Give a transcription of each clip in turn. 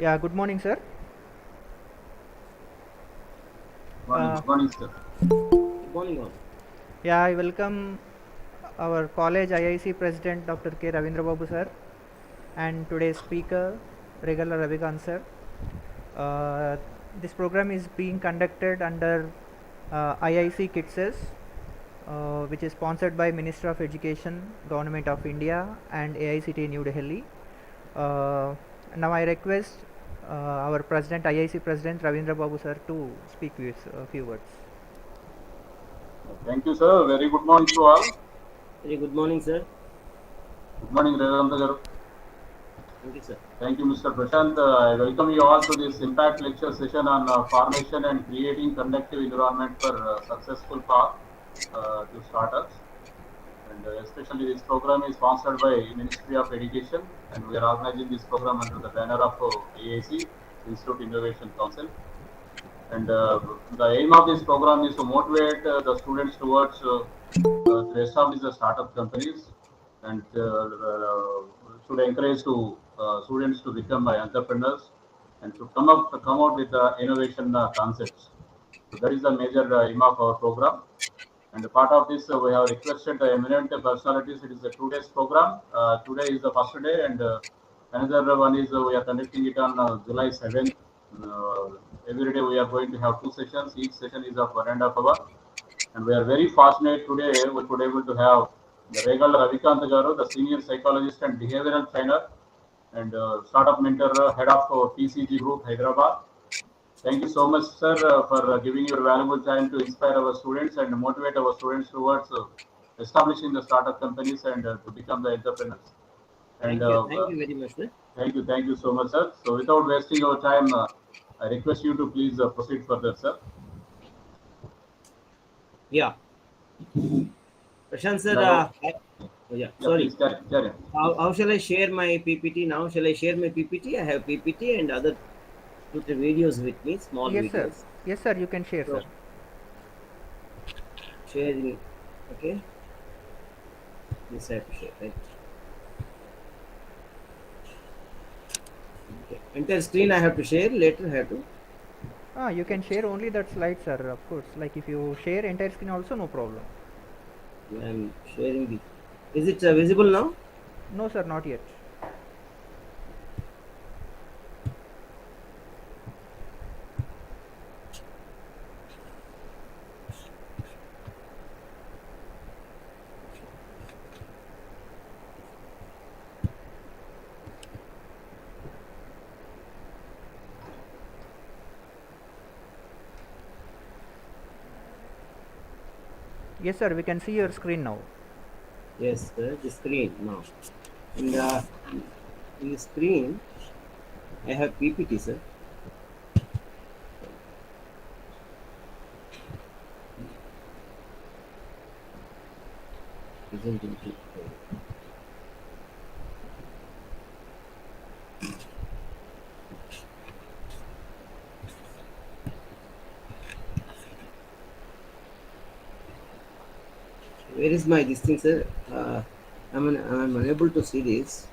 Yeah, good morning, sir. Morning, Uh, good morning, sir. Good morning, all. yeah, I welcome our college IIC President Dr. K. Ravindra Babu, sir, and today's speaker, regular Ravikant, sir. Uh, this program is being conducted under IIC KITSES, which is sponsored by Ministry of Education, Government of India, and AICT New Delhi. Uh, Now I request our President, IIC President Ravindra Babu, sir, to speak with a few words. Thank you, sir. Very good morning to all. Very good morning, sir. Good morning, Reverend garu. Thank you, sir. Thank you, Mr. Prashant. I welcome you all to this impact lecture session on formation and creating conducive environment for successful path to startups. And especially this program is sponsored by Ministry of Education, and we are organizing this program under the banner of AIC, Institute Innovation Council. And the aim of this program is to motivate the students towards to establish the startup companies and should encourage to students to become entrepreneurs and to come out with innovation concepts. So that is the major aim of our program. And a part of this, we have requested the eminent personalities. It is a 2 days program. Today is the first day, and another one is we are conducting it on July 7th. Uh, every day we are going to have two sessions. Each session is of 1.5 hours. And we are very fortunate today we could able to have the Regal Ravikant Garu, the senior psychologist and behavioral trainer, and startup mentor, head of PCG Group, Hyderabad. Thank you so much, sir, for giving your valuable time to inspire our students and motivate our students towards establishing the startup companies and to become the entrepreneurs. And Thank you. Thank you very much, sir. thank you so much, sir. So, without wasting our time, I request you to please proceed further, sir. Yeah. Prashant, sir, Now, oh, yeah, yeah, please sorry. carry on. How shall I share my PPT now? Shall I share my PPT? I have PPT and other two, three videos with me, small Yes, sir. videos. Yes, sir. You can share, sir. So, sharing. Okay. This I have to share, right? Okay. Entire screen I have to share. Later, I have to. You can share only that slide, sir. Of course. Like if you share entire screen, also no problem. I am sharing the. Is it visible now? No, sir. Not yet. Yes, sir. We can see your screen now. Yes, sir. The screen now. In the screen, I have PPT, sir. Presenting to. Where is my this thing, sir? I'm unable to see this.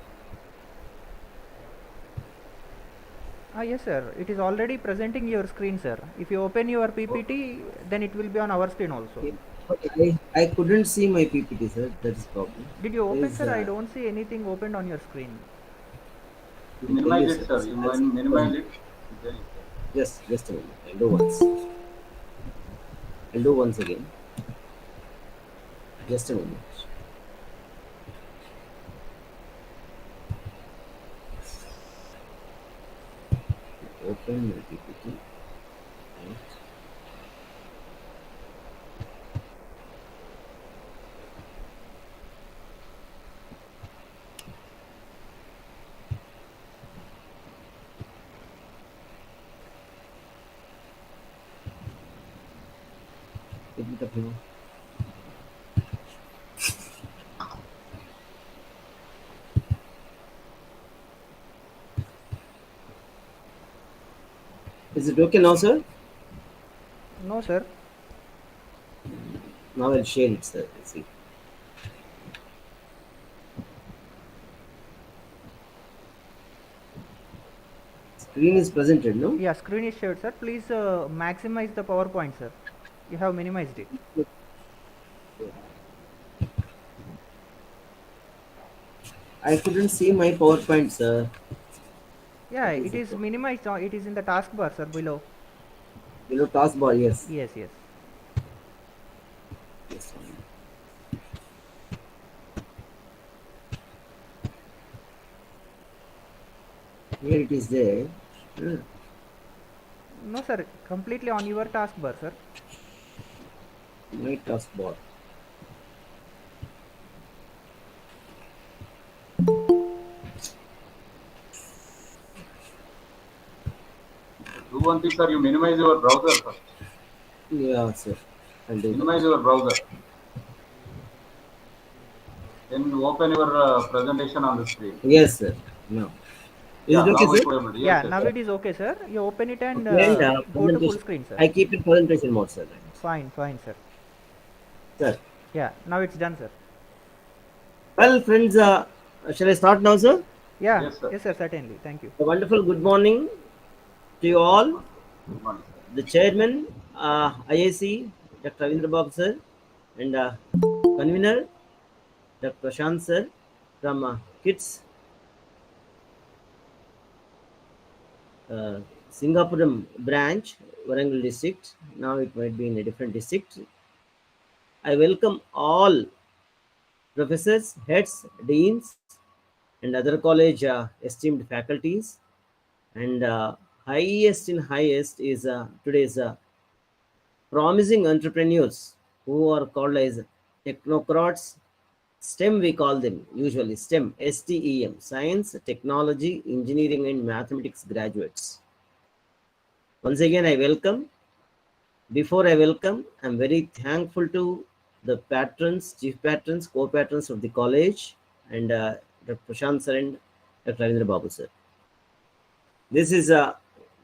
Yes, sir. It is already presenting your screen, sir. If you open your Oh, PPT, then it will be on our screen also. okay. But I couldn't see my PPT, sir. That is problem. Did you There open, is sir? I don't see anything opened on your screen. You I'll tell you, minimize it, sir. sir. You I'll see. minimize it. Then Just a moment. I'll do once. I'll do once again. Just a moment. Open my PPT. Right. Get it up here. Is it okay now, sir? No, sir. Now I'll share it, sir. Let's see. Screen is presented, no? Yeah, screen is shared, sir. Please maximize the PowerPoint, sir. You have minimized it. I couldn't see my PowerPoint, sir. Yeah, What is it it? is minimized. It is in the taskbar, sir, below. Below taskbar, yes. Yes, yes. Yes. Here it is there. Hmm. No, sir. Completely on your taskbar, sir. My taskbar. Do one thing, sir. You minimize your browser first. Yeah, sir. I'll do that. Minimize your browser. Then open your presentation on the screen. Yes, sir. No. Is Yeah, it okay, now sir? it will able. Yes, Yeah, yes, now yes. it is okay, sir. You open it and Okay, and go to full presentation. screen, sir. I keep it presentation mode, sir. Fine, fine, sir. Sir. Yeah, now it's done, sir. Well, friends, shall I start now, sir? Yeah, Yes, sir. yes, sir, certainly. Thank you. A wonderful good morning to you all. Good morning, sir. The chairman, IAC, Dr. Ravindra Babu, sir, and convener, Dr. Prashant, sir, from KIDS, uh, Singapore branch, Warangal district. Now it might be in a different district. I welcome all professors, heads, deans, and other college esteemed faculties. And highest in highest is today's promising entrepreneurs who are called as technocrats. STEM, we call them usually STEM, STEM, science, technology, engineering, and mathematics graduates. Once again, I welcome. Before I welcome, I'm very thankful to the patrons, chief patrons, co-patrons of the college, and Dr. Prashant sir and Dr. Ravindra Babu sir. This is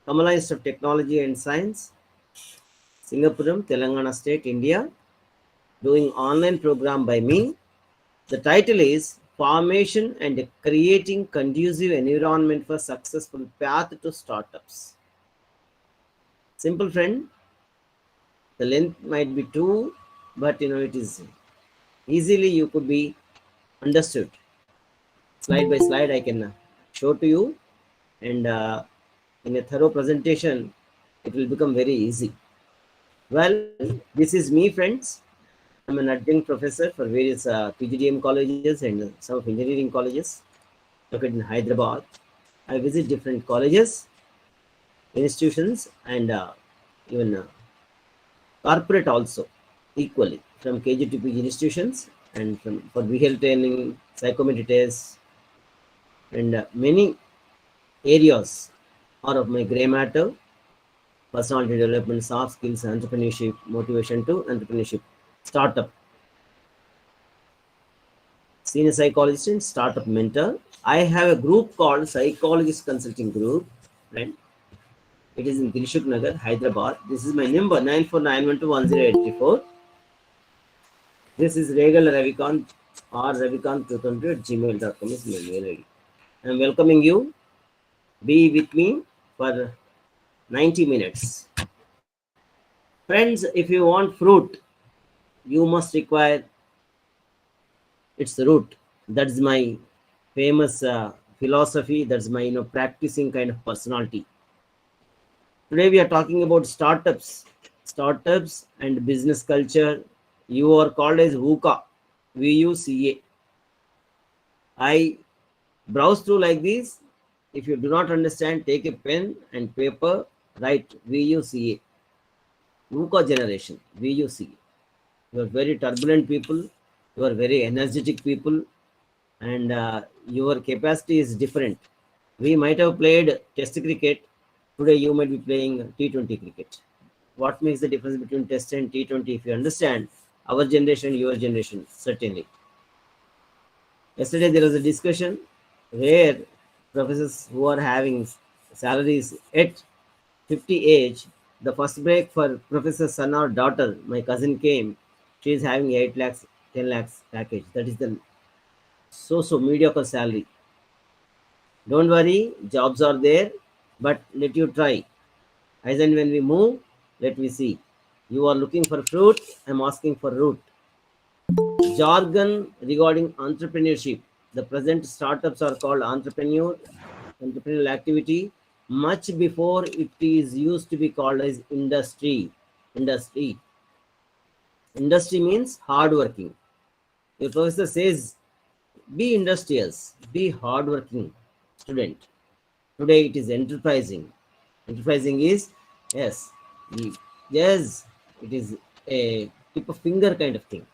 Kamala Institute of Technology and Science, Singapore, Telangana State, India, doing online program by me. The title is Formation and Creating Conducive Environment for Successful Path to Startups. Simple friend, the length might be too, but it is easily you could be understood. Slide by slide, I can show to you, and in a thorough presentation, it will become very easy. Well, this is me, friends. I'm an adjunct professor for various PGDM colleges and some of engineering colleges located in Hyderabad. I visit different colleges, institutions, and even corporate also, equally, from KG to PG institutions and for vehicle training, psychometry tests, and many areas are of my gray matter: personality development, soft skills, entrepreneurship, motivation to entrepreneurship, startup, senior psychologist and startup mentor. I have a group called Psychologist Consulting Group, right? It is in Dilshuk Nagar, Hyderabad. This is my number 9491210834. This is regular Ravikant or Ravikant220 at gmail.com is my mail ID. I'm welcoming you. Be with me for 90 minutes. Friends, if you want fruit, you must require its root. That's my famous philosophy. That's my practicing kind of personality. Today we are talking about startups and business culture. You are called as VUCA, VUCA. I browse through like this. If you do not understand, take a pen and paper, write VUCA, VUCA generation, VUCA. You are very turbulent people. You are very energetic people, and your capacity is different. We might have played Test cricket. Today you might be playing T20 cricket. What makes the difference between Test and T20? If you understand, our generation, your generation, certainly. Yesterday there was a discussion where professors who are having salaries at 50 age, the first break for professor's son or daughter, my cousin came, she is having 8 lakhs, 10 lakhs package. That is the so mediocre salary. Don't worry, jobs are there. but let you try. As and when we move, let me see. You are looking for fruit, I'm asking for root. Jargon regarding entrepreneurship. The present startups are called entrepreneurial activity, much before it is used to be called as industry. Industry. Industry means hardworking. Your professor says, be industrious, be hardworking student. Today it is enterprising. Enterprising is, yes, yes, it is a tip of finger kind of thing.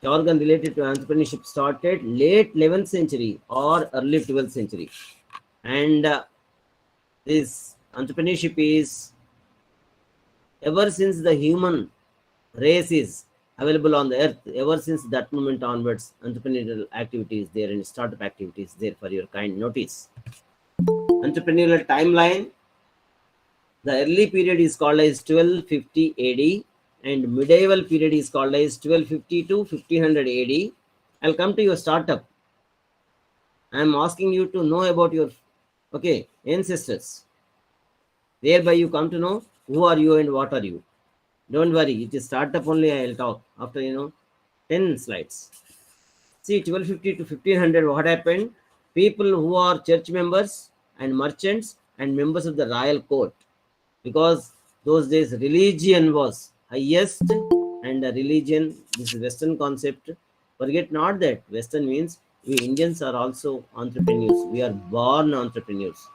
Jargon related to entrepreneurship started late 11th century or early 12th century. And this entrepreneurship is ever since the human race is available on the earth, ever since that moment onwards, entrepreneurial activities there and startup activities there for your kind notice. Entrepreneurial timeline. The early period is called as 1250 AD and medieval period is called as 1250 to 1500 AD. I'll come to your startup. I'm asking you to know about your ancestors. Thereby you come to know who are you and what are you. Don't worry, it is startup only. I'll talk after 10 slides. See, 1250 to 1500, what happened? People who are church members and merchants and members of the royal court, because those days religion was highest, and the religion, this is Western concept. Forget not that Western means we Indians are also entrepreneurs. We are born entrepreneurs.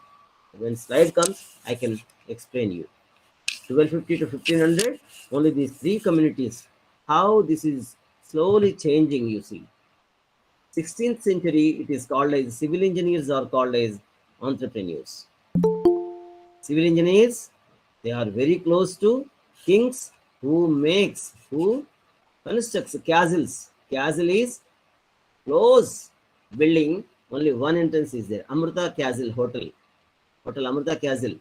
When slide comes, I can explain you. 1250 to 1500, only these three communities. How this is slowly changing, you see. 16th century, it is called as civil engineers are called as entrepreneurs. Civil engineers, they are very close to kings who constructs castles. Castle is close building, only one entrance is there. Amrita Castle Hotel. Hotel Amrita Castle.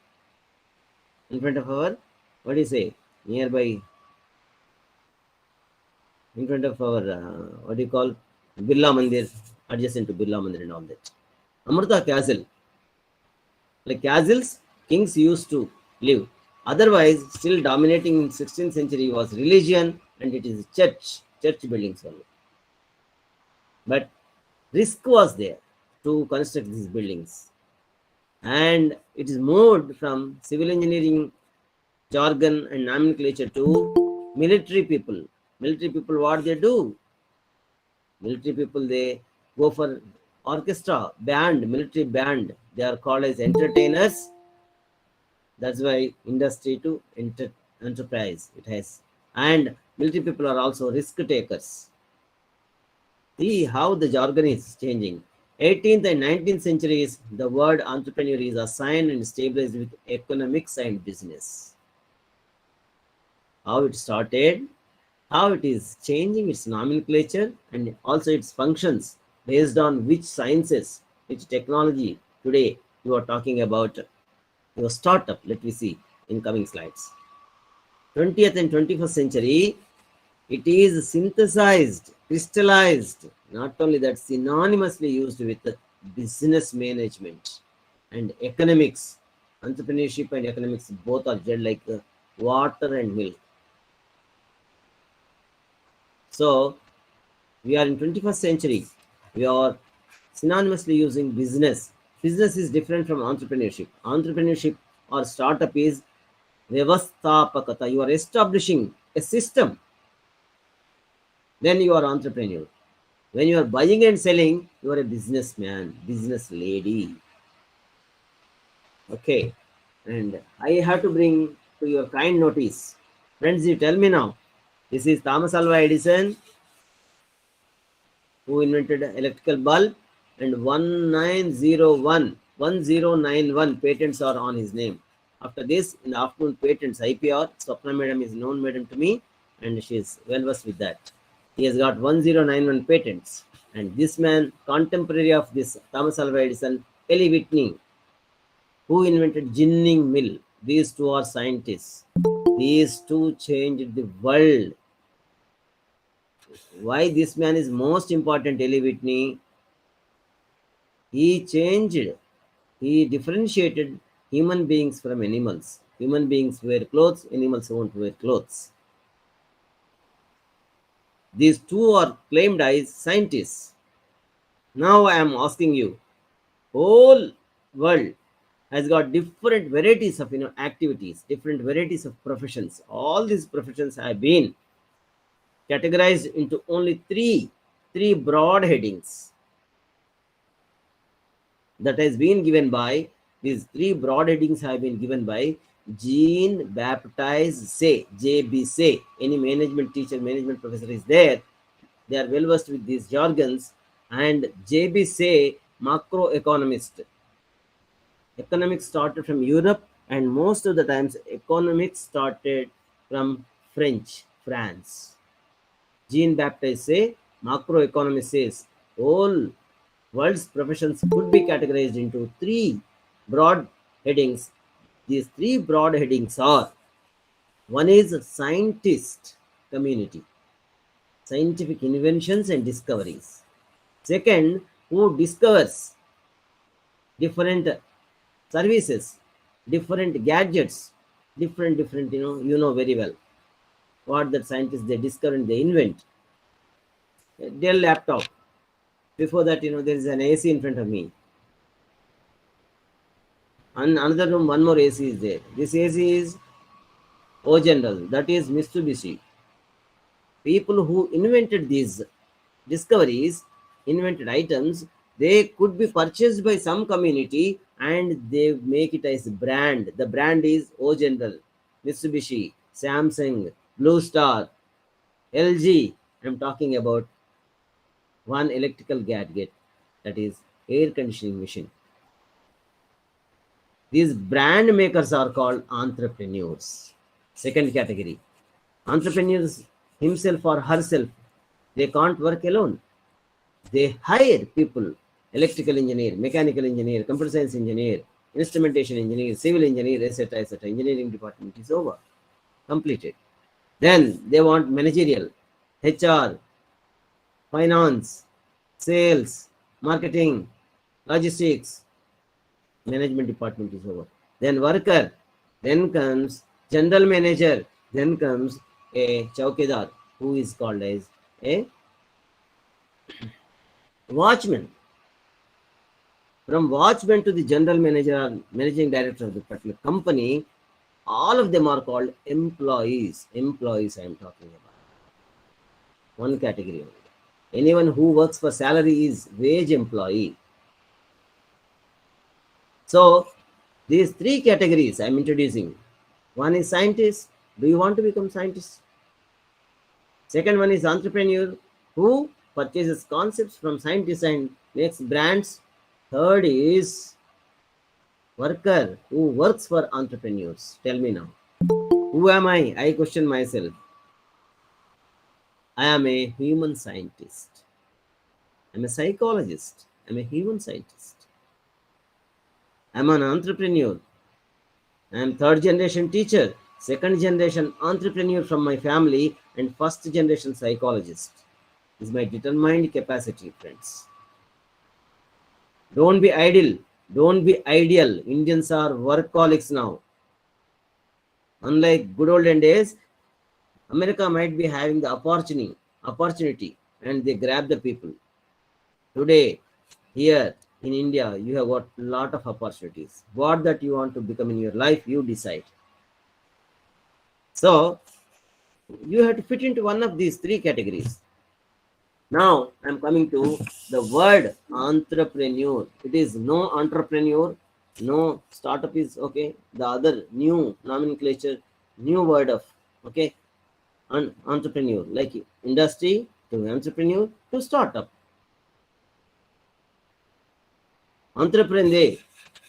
In front of our, what do you say, nearby, in front of our, what do you call, Birla Mandir, adjacent to Birla Mandir and all that. Amrita Castle. Like castles, kings used to live. Otherwise, still dominating in 16th century was religion, and it is church buildings only. But risk was there to construct these buildings. And it is moved from civil engineering jargon and nomenclature to military people. Military people, what they do? Military people, they go for orchestra, band, military band. They are called as entertainers. That's why industry to enterprise it has. And military people are also risk takers. See how the jargon is changing. 18th and 19th centuries, the word entrepreneur is assigned and stabilized with economics and business. How it started, how it is changing its nomenclature and also its functions based on which sciences, which technology. Today you are talking about your startup. Let me see in coming slides. 20th and 21st century, it is synthesized, crystallized, not only that, synonymously used with business management and economics. Entrepreneurship and economics both are just like water and milk. So we are in 21st century. We are synonymously using business. Business is different from entrepreneurship. Entrepreneurship or startup is vyavasthapakata. You are establishing a system. Then you are entrepreneur. When you are buying and selling, you are a businessman, business lady. Okay. And I have to bring to your kind notice. Friends, you tell me now. This is Thomas Alva Edison, who invented electrical bulb, and 1091 patents are on his name. After this, in the afternoon patents, IPR, Swapna madam is known madam to me, and she is well versed with that. He has got 1091 patents. And this man, contemporary of this Thomas Alva Edison, Eli Whitney, who invented ginning mill. These two are scientists. These two changed the world. Why this man is most important, Eli Whitney? He changed, he differentiated, human beings from animals. Human beings wear clothes, animals won't wear clothes. These two are claimed as scientists. Now I am asking you, whole world has got different varieties of activities, different varieties of professions. All these professions have been categorized into only three broad headings that has been given by these three broad headings have been given by Jean Baptiste Say, JB Say. Any management teacher, management professor is there. They are well versed with these jargons. And JB Say, macroeconomist. Economics started from Europe, and most of the times economics started from France. Jean Baptiste Say, macroeconomist says, all world's professions could be categorized into three broad headings. These three broad headings are: one is scientist community, scientific inventions and discoveries. Second, who discovers different services, different gadgets, different, very well what that scientists they discover and they invent. A Dell laptop. Before that, there is an AC in front of me. And another room, one more AC is there. This AC is O General, that is Mitsubishi. People who invented these discoveries, invented items, they could be purchased by some community and they make it as brand. The brand is O General, Mitsubishi, Samsung, Blue Star, LG. I'm talking about one electrical gadget, that is air conditioning machine. These brand makers are called entrepreneurs. Second category, entrepreneurs himself or herself, they can't work alone. They hire people, electrical engineer, mechanical engineer, computer science engineer, instrumentation engineer, civil engineer, etc. etc. Engineering department is over, completed. Then they want managerial, HR, finance, sales, marketing, logistics. Management department is over. Then worker, then comes general manager, then comes a chowkidar, who is called as a watchman. From watchman to the general manager or managing director of the particular company, all of them are called employees. Employees I am talking about. One category only. Anyone who works for salary is wage employee. So these three categories I am introducing. One is scientist. Do you want to become scientist? Second one is entrepreneur, who purchases concepts from scientists and makes brands. Third is worker, who works for entrepreneurs. Tell me now, who am I? I question myself. I am a human scientist. I'm a psychologist. I'm a human scientist. I'm an entrepreneur. I'm third generation teacher, second generation entrepreneur from my family, and first generation psychologist. This is my determined capacity, friends. Don't be idle. Don't be ideal. Indians are workaholics now. Unlike good olden days, America might be having the opportunity, and they grab the people. Today, here in India, you have got a lot of opportunities. What that you want to become in your life, you decide. So, you have to fit into one of these three categories. Now, I'm coming to the word entrepreneur. It is no entrepreneur, no startup is okay. The other new nomenclature, new word of okay, entrepreneur, like industry to entrepreneur to startup. Entrepreneur,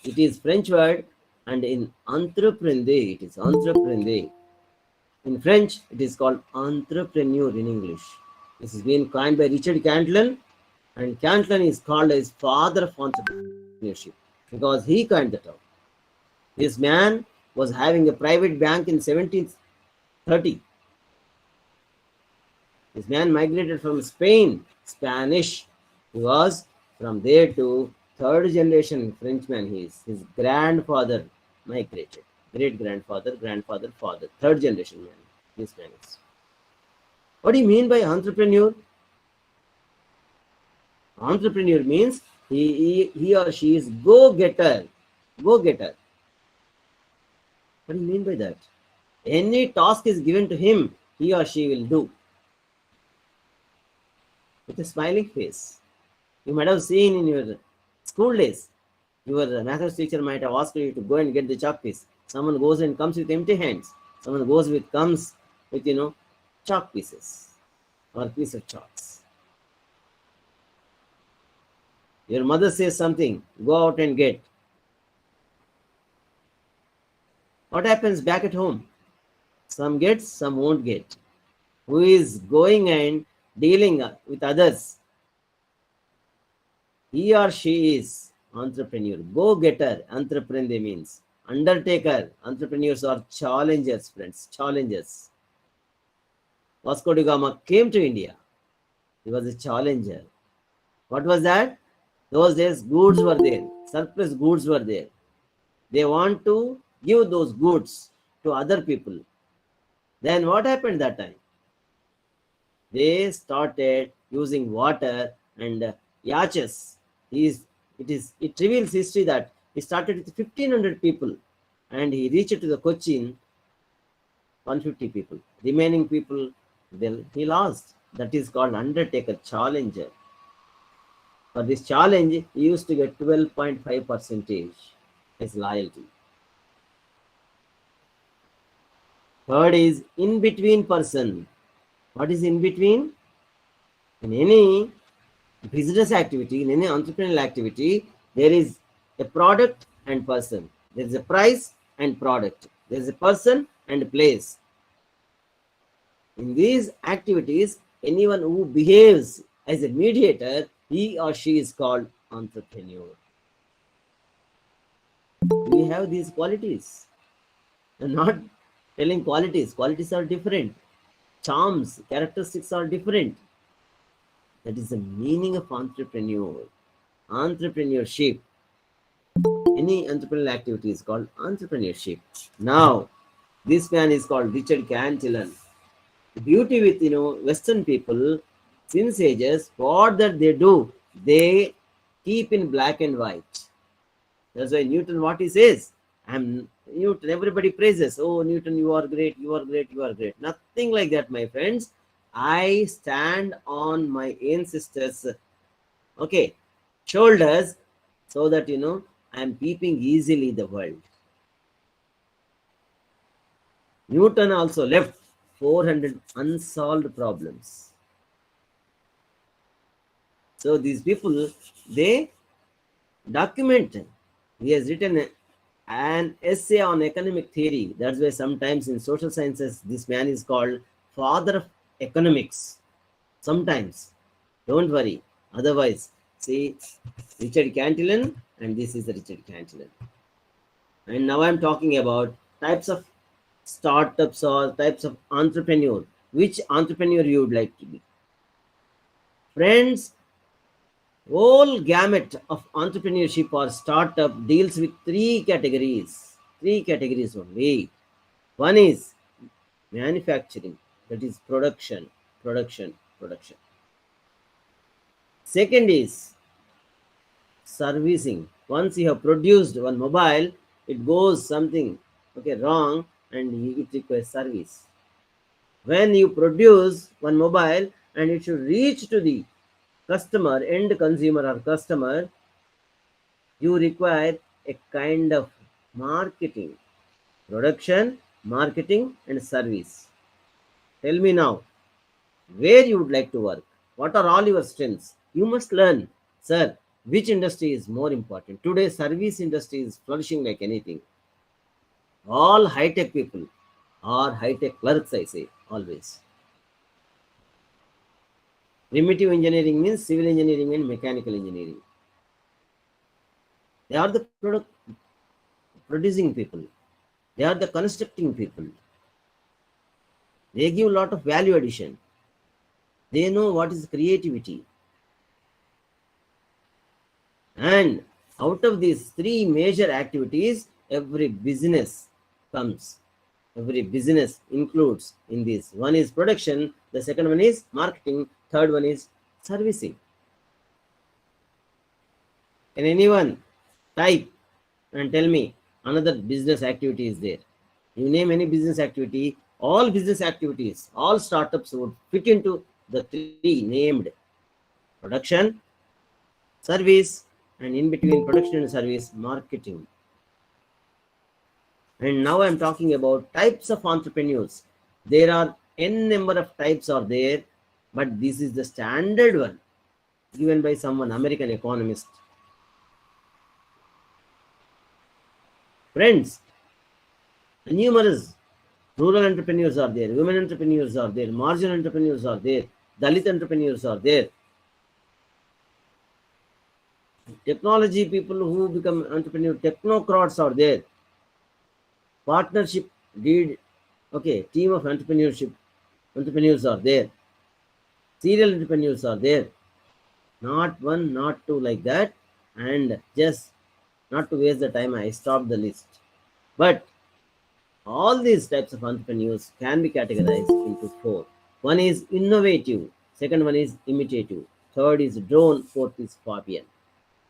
it is French word, and in entrepreneur, it is entrepreneur. In French, it is called entrepreneur in English. This has been coined by Richard Cantillon, and Cantillon is called as father of entrepreneurship because he coined the term. This man was having a private bank in 1730. This man migrated from Spain, Spanish. He was from there to third generation Frenchman. He is his grandfather migrated. Great grandfather, grandfather, father, third generation man. This man is. What do you mean by entrepreneur? Entrepreneur means he or she is go-getter. Go-getter. What do you mean by that? Any task is given to him, he or she will do with a smiling face. You might have seen in your school days, your maths teacher might have asked you to go and get the chalk piece. Someone goes and comes with empty hands. Someone comes with chalk pieces or piece of chalks. Your mother says something, go out and get. What happens back at home? Some gets, some won't get. Who is going and dealing with others? He or she is entrepreneur. Go-getter, entrepreneur means. Undertaker, entrepreneurs are challengers, friends, challengers. Vasco da Gama came to India. He was a challenger. What was that? Those days, goods were there. Surplus goods were there. They want to give those goods to other people. Then what happened that time? They started using water and yachts. It reveals history that he started with 1,500 people and he reached to the Cochin 150 people. Remaining people, well, he lost. That is called Undertaker Challenger. For this challenge, he used to get 12.5% as loyalty. Third is in-between person. What is in-between? In any business activity, in any entrepreneurial activity, there is a product and person. There is a price and product. There is a person and place. In these activities, anyone who behaves as a mediator, he or she is called entrepreneur. We have these qualities. I'm not telling qualities. Qualities are different. Charms, characteristics are different. That is the meaning of entrepreneur. Entrepreneurship. Any entrepreneurial activity is called entrepreneurship. Now, this man is called Richard Cantillon. The beauty with Western people, since ages, what that they do, they keep in black and white. That's why Newton, what he says, I'm Newton, everybody praises, oh Newton, you are great, you are great, you are great. Nothing like that, my friends. I stand on my ancestors, shoulders, so that I'm peeping easily the world. Newton also left 400 unsolved problems. So these people, they document. He has written an essay on economic theory. That's why sometimes in social sciences, this man is called father of economics. Sometimes. Don't worry. Otherwise, see, Richard Cantillon, and this is the Richard Cantillon. And now I'm talking about types of startups or types of entrepreneur. Which entrepreneur you would like to be? Friends, whole gamut of entrepreneurship or startup deals with three categories. Three categories only. One is manufacturing, that is production. Second is servicing. Once you have produced one mobile, it goes something wrong and it requires service. When you produce one mobile and it should reach to the customer, end consumer or customer, you require a kind of marketing, production, marketing and service. Tell me now, where you would like to work? What are all your strengths? You must learn, sir, which industry is more important. Today, service industry is flourishing like anything. All high-tech people are high-tech clerks, I say, always. Primitive engineering means civil engineering and mechanical engineering. They are the producing people. They are the constructing people. They give a lot of value addition. They know what is creativity. And out of these three major activities, every business comes. Every business includes in this. One is production, the second one is marketing, third one is servicing. Can anyone type and tell me another business activity is there? You name any business activity, all business activities, all startups would fit into the three named: production, service, and in between production and service, marketing. And now I'm talking about types of entrepreneurs. There are n number of types are there, but this is the standard one given by someone American economist. Friends, numerous rural entrepreneurs are there, women entrepreneurs are there, marginal entrepreneurs are there, Dalit entrepreneurs are there, technology people who become entrepreneur, technocrats are there, partnership deed, okay, team of entrepreneurs are there, serial entrepreneurs are there, not one, not two, like that. And just not to waste the time, I stopped the list. But all these types of entrepreneurs can be categorized into four. One is innovative, second one is imitative, third is drone, fourth is Fabian.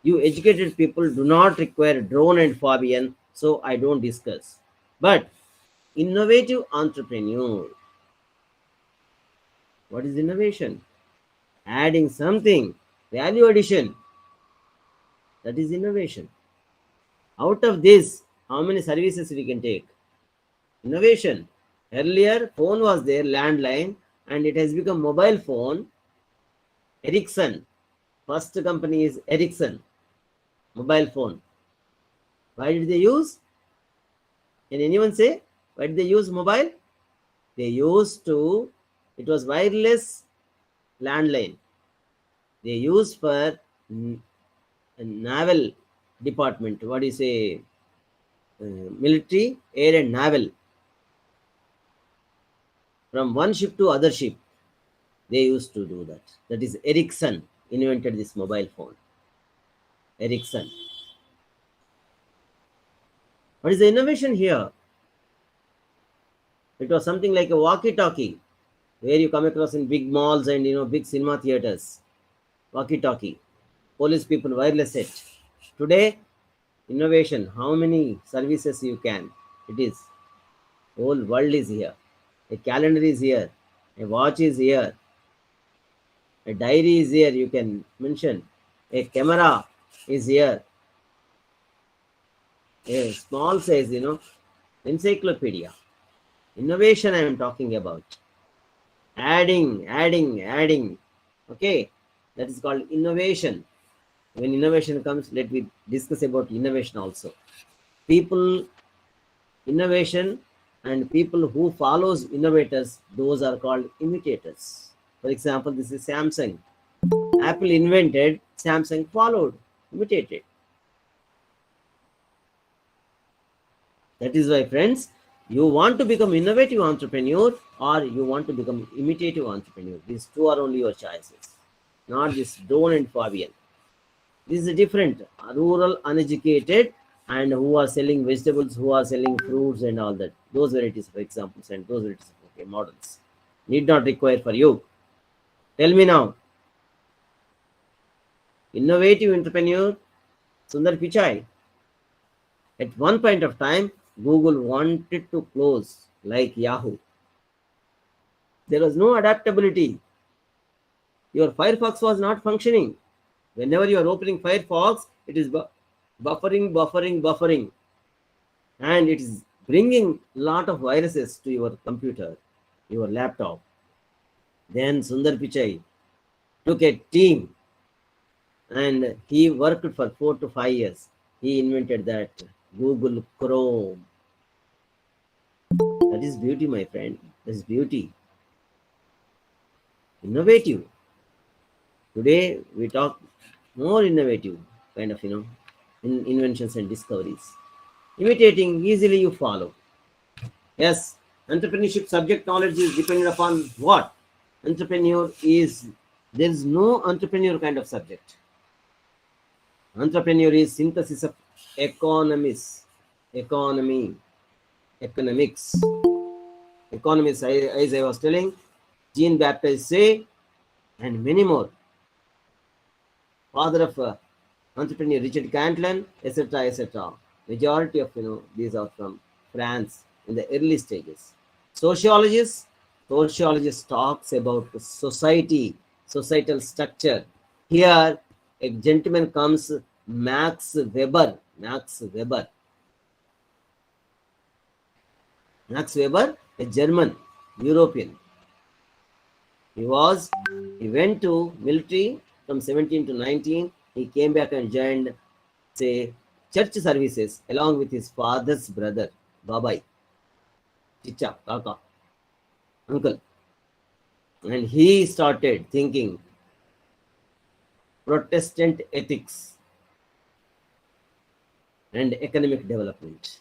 You educated people do not require drone and Fabian, so I don't discuss. But innovative entrepreneur, what is innovation? Adding something, value addition, that is innovation. Out of this, how many services we can take? Innovation. Earlier, phone was there, landline, and it has become mobile phone. Ericsson. First company is Ericsson. Mobile phone. Why did they use? Can anyone say? Why did they use mobile? They used to, it was wireless landline. They used for naval department. What do you say? Military, air and naval. From one ship to other ship, they used to do that. That is Ericsson invented this mobile phone. Ericsson. What is the innovation here? It was something like a walkie-talkie, where you come across in big malls and big cinema theaters. Walkie-talkie. Police people wireless set. Today, innovation. How many services you can? It is. Whole world is here. A calendar is here. A watch is here. A diary is here. You can mention. A camera is here. A small size, encyclopedia. Innovation I am talking about. Adding. Okay. That is called innovation. When innovation comes, let me discuss about innovation also. People, innovation, and people who follows innovators, those are called imitators. For example, this is Samsung. Apple invented, Samsung followed, imitated. That is why, friends, you want to become innovative entrepreneur or you want to become imitative entrepreneur. These two are only your choices, not this drone and Fabian. This is different. Rural, uneducated, and who are selling vegetables, who are selling fruits and all that. Those varieties of examples and those varieties of models need not require for you. Tell me now. Innovative entrepreneur, Sundar Pichai. At one point of time, Google wanted to close like Yahoo. There was no adaptability. Your Firefox was not functioning. Whenever you are opening Firefox, it is buffering. And it is bringing a lot of viruses to your computer, your laptop. Then Sundar Pichai took a team and he worked for 4 to 5 years. He invented that Google Chrome. That is beauty, my friend. That is beauty. Innovative. Today we talk more innovative kind of inventions and discoveries. Imitating, easily you follow. Yes, entrepreneurship subject knowledge is dependent upon what? Entrepreneur is, there is no entrepreneur kind of subject. Entrepreneur is synthesis of economics. economy, economics, economists, as I was telling, Jean Baptiste Say, and many more. Father of entrepreneur Richard Cantillon, etc., etc. Majority of these are from France in the early stages. Sociologists, sociologist talks about society, societal structure. Here, a gentleman comes, Max Weber. Max Weber. Max Weber, a German, European. He went to military from 17 to 19. He came back and joined, say, church services along with his father's brother, Babai, Chicha, Kaka, uncle. And he started thinking Protestant ethics and economic development.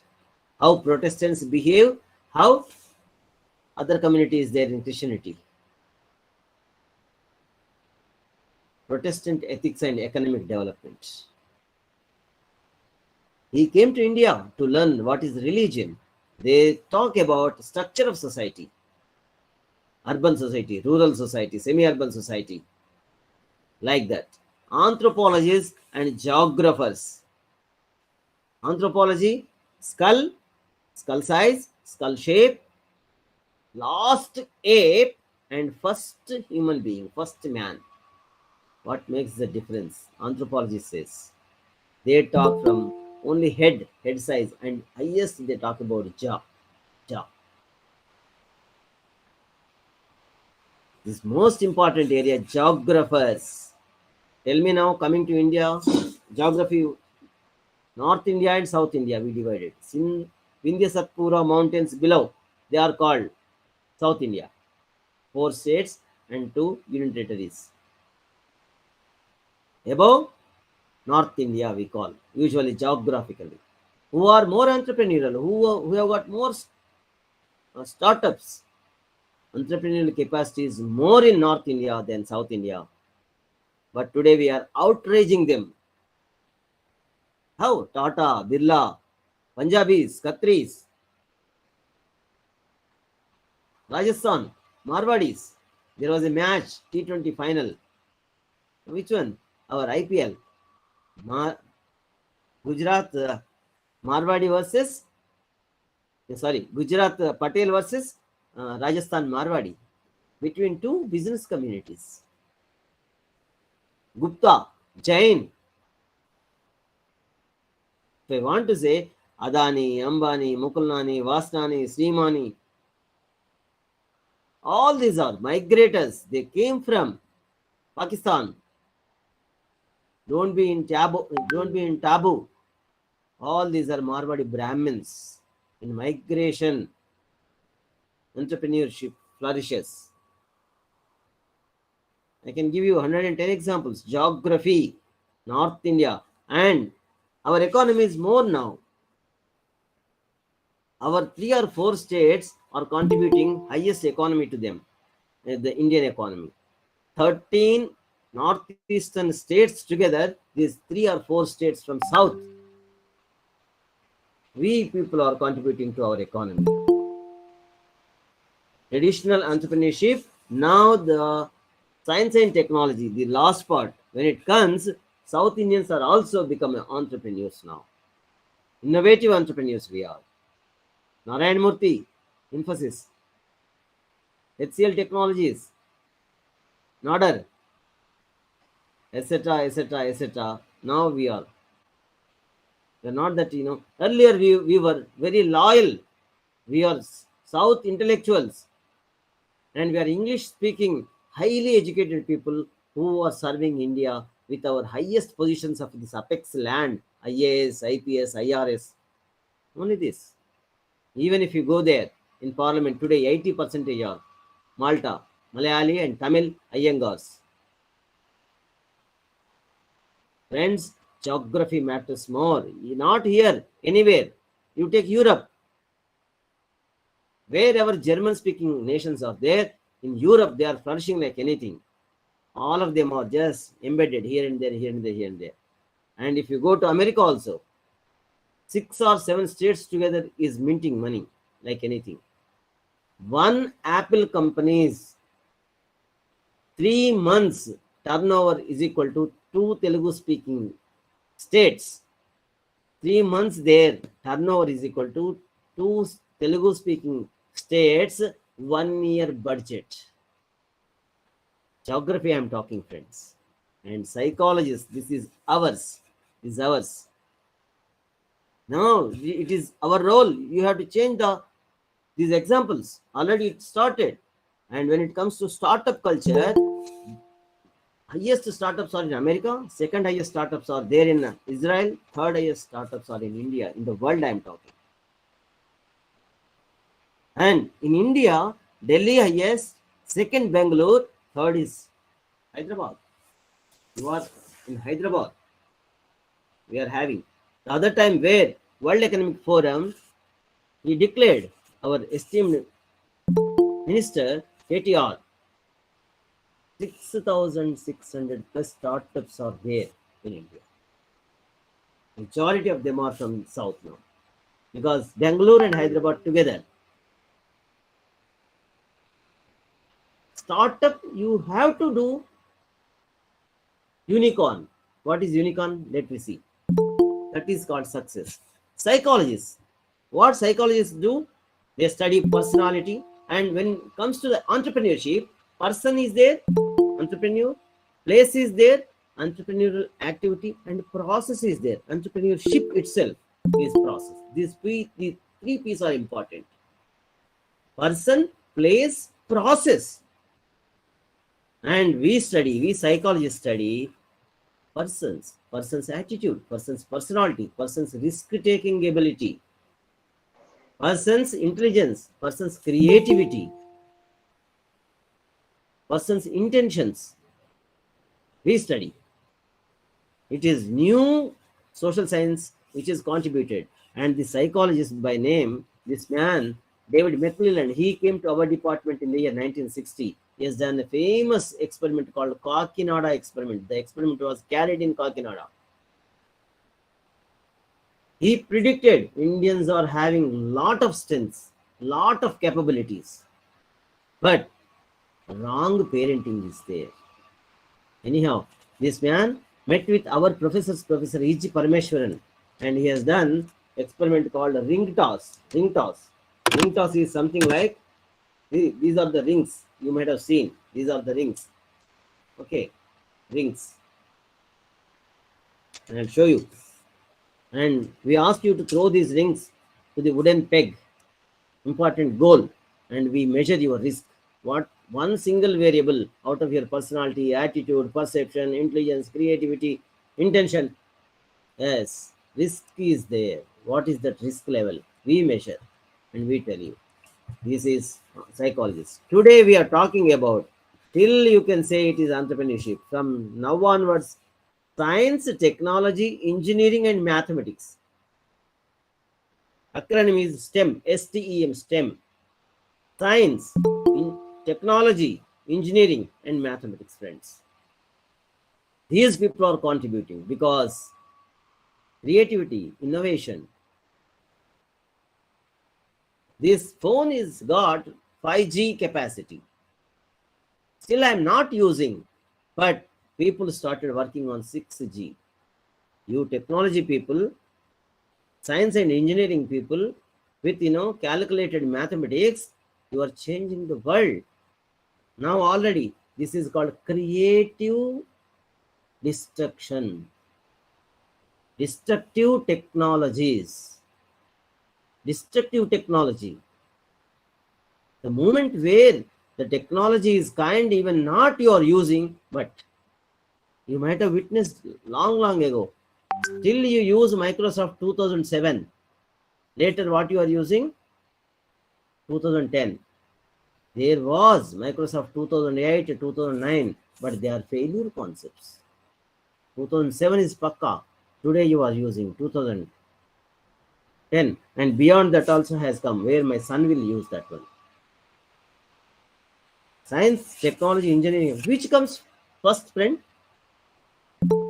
How Protestants behave, how other communities there in Christianity. Protestant ethics and economic development. He came to India to learn what is religion. They talk about structure of society, urban society, rural society, semi-urban society, like that. Anthropologists and geographers. Anthropology, skull, skull size, skull shape, last ape, and first human being, first man. What makes the difference? Anthropology says. They talk from only head size, and highest they talk about jaw. This most important area, geographers. Tell me now, coming to India, geography, North India and South India, we divided. Vindhya Satpura mountains below, they are called South India. 4 states and 2 union territories. Above, North India we call, usually geographically. Who are more entrepreneurial, who have got more startups. Entrepreneurial capacity is more in North India than South India. But today we are outraging them. How? Tata, Birla, Punjabis, Khatris, Rajasthan, Marwadis. There was a match, T20 final. Which one? Our IPL. Gujarat Marwadi versus, Gujarat Patel versus Rajasthan Marwadi. Between 2 business communities. Gupta, Jain. If I want to say Adani, Ambani, Mukulnani, Vasnani, Srimani, all these are migrators. They came from Pakistan. Don't be in taboo. All these are Marwadi Brahmins. In migration, entrepreneurship flourishes. I can give you 110 examples. Geography, North India, and our economy is more now. Our 3 or 4 states are contributing highest economy to them, the Indian economy. 13 northeastern states together, these 3 or 4 states from south. We people are contributing to our economy. Traditional entrepreneurship, now the science and technology, the last part. When it comes, South Indians are also becoming entrepreneurs now. Innovative entrepreneurs we are. Narayan Murthy, Infosys, HCL Technologies, Nodder, etc., etc., etc. Now we are. We are not that, earlier we were very loyal. We are South intellectuals. And we are English speaking, highly educated people who are serving India with our highest positions of this apex land, IAS, IPS, IRS. Only this. Even if you go there in parliament today, 80% are Malta, Malayali and Tamil Iyengars. Friends, geography matters more. Not here, anywhere. You take Europe. Wherever German-speaking nations are there, in Europe they are flourishing like anything. All of them are just embedded here and there, here and there, here and there. And if you go to America also, 6 or 7 states together is minting money like anything. One Apple company's 3 months turnover is equal to 2 Telugu speaking states. 3 months their turnover is equal to 2 Telugu speaking states 1 year budget. Geography I'm talking, friends. And psychologists, this is ours. Is ours. Now it is our role. You have to change these examples. Already it started. And when it comes to startup culture, highest startups are in America, second highest startups are there in Israel, third highest startups are in India. In the world I am talking. And in India, Delhi highest, second Bangalore, third is Hyderabad. You are in Hyderabad. We are having. The other time where World Economic Forum, he declared, our esteemed minister, KTR, 6,600 plus startups are there in India. Majority of them are from South now. Because Bangalore and Hyderabad together. Startup, you have to do unicorn. What is unicorn? Let me see. That is called success. Psychologists. What psychologists do? They study personality. And when it comes to the entrepreneurship, person is there, entrepreneur, place is there, entrepreneurial activity, and process is there. Entrepreneurship itself is process. These three P's are important. Person, place, process. And we psychologists study person's attitude, person's personality, person's risk-taking ability, person's intelligence, person's creativity, person's intentions. We study. It is new social science which is contributed. And the psychologist by name, this man, David McClelland, he came to our department in the year 1960. He has done a famous experiment called Kakinada experiment. The experiment was carried in Kakinada. He predicted Indians are having lot of strengths, lot of capabilities, but wrong parenting is there. Anyhow, this man met with our Professor E.G. Parameshwaran, and he has done experiment called ring toss. Ring toss. Ring toss is something like, these are the rings you might have seen. These are the rings. Okay, rings. And I'll show you. And we ask you to throw these rings to the wooden peg. Important goal. And we measure your risk. What one single variable out of your personality, attitude, perception, intelligence, creativity, intention. Yes, risk is there. What is that risk level? We measure and we tell you. This is psychologist. Today we are talking about, till you can say it is entrepreneurship. From now onwards, science, technology, engineering, and mathematics. Acronym is STEM, STEM, STEM. Science, technology, engineering, and mathematics, friends. These people are contributing because creativity, innovation. This phone is got 5G capacity. Still, I'm not using, but people started working on 6G. You technology people, science and engineering people, with calculated mathematics, you are changing the world. Now already, this is called creative destruction. Destructive technologies. Destructive technology. The moment where the technology is kind, even not you are using, but you might have witnessed long ago. Still you use Microsoft 2007. Later what you are using? 2010. There was Microsoft 2008, 2009, but they are failure concepts. 2007 is Pakka. Today you are using 2010. And beyond that also has come, where my son will use that one. Science, technology, engineering. Which comes first, friend?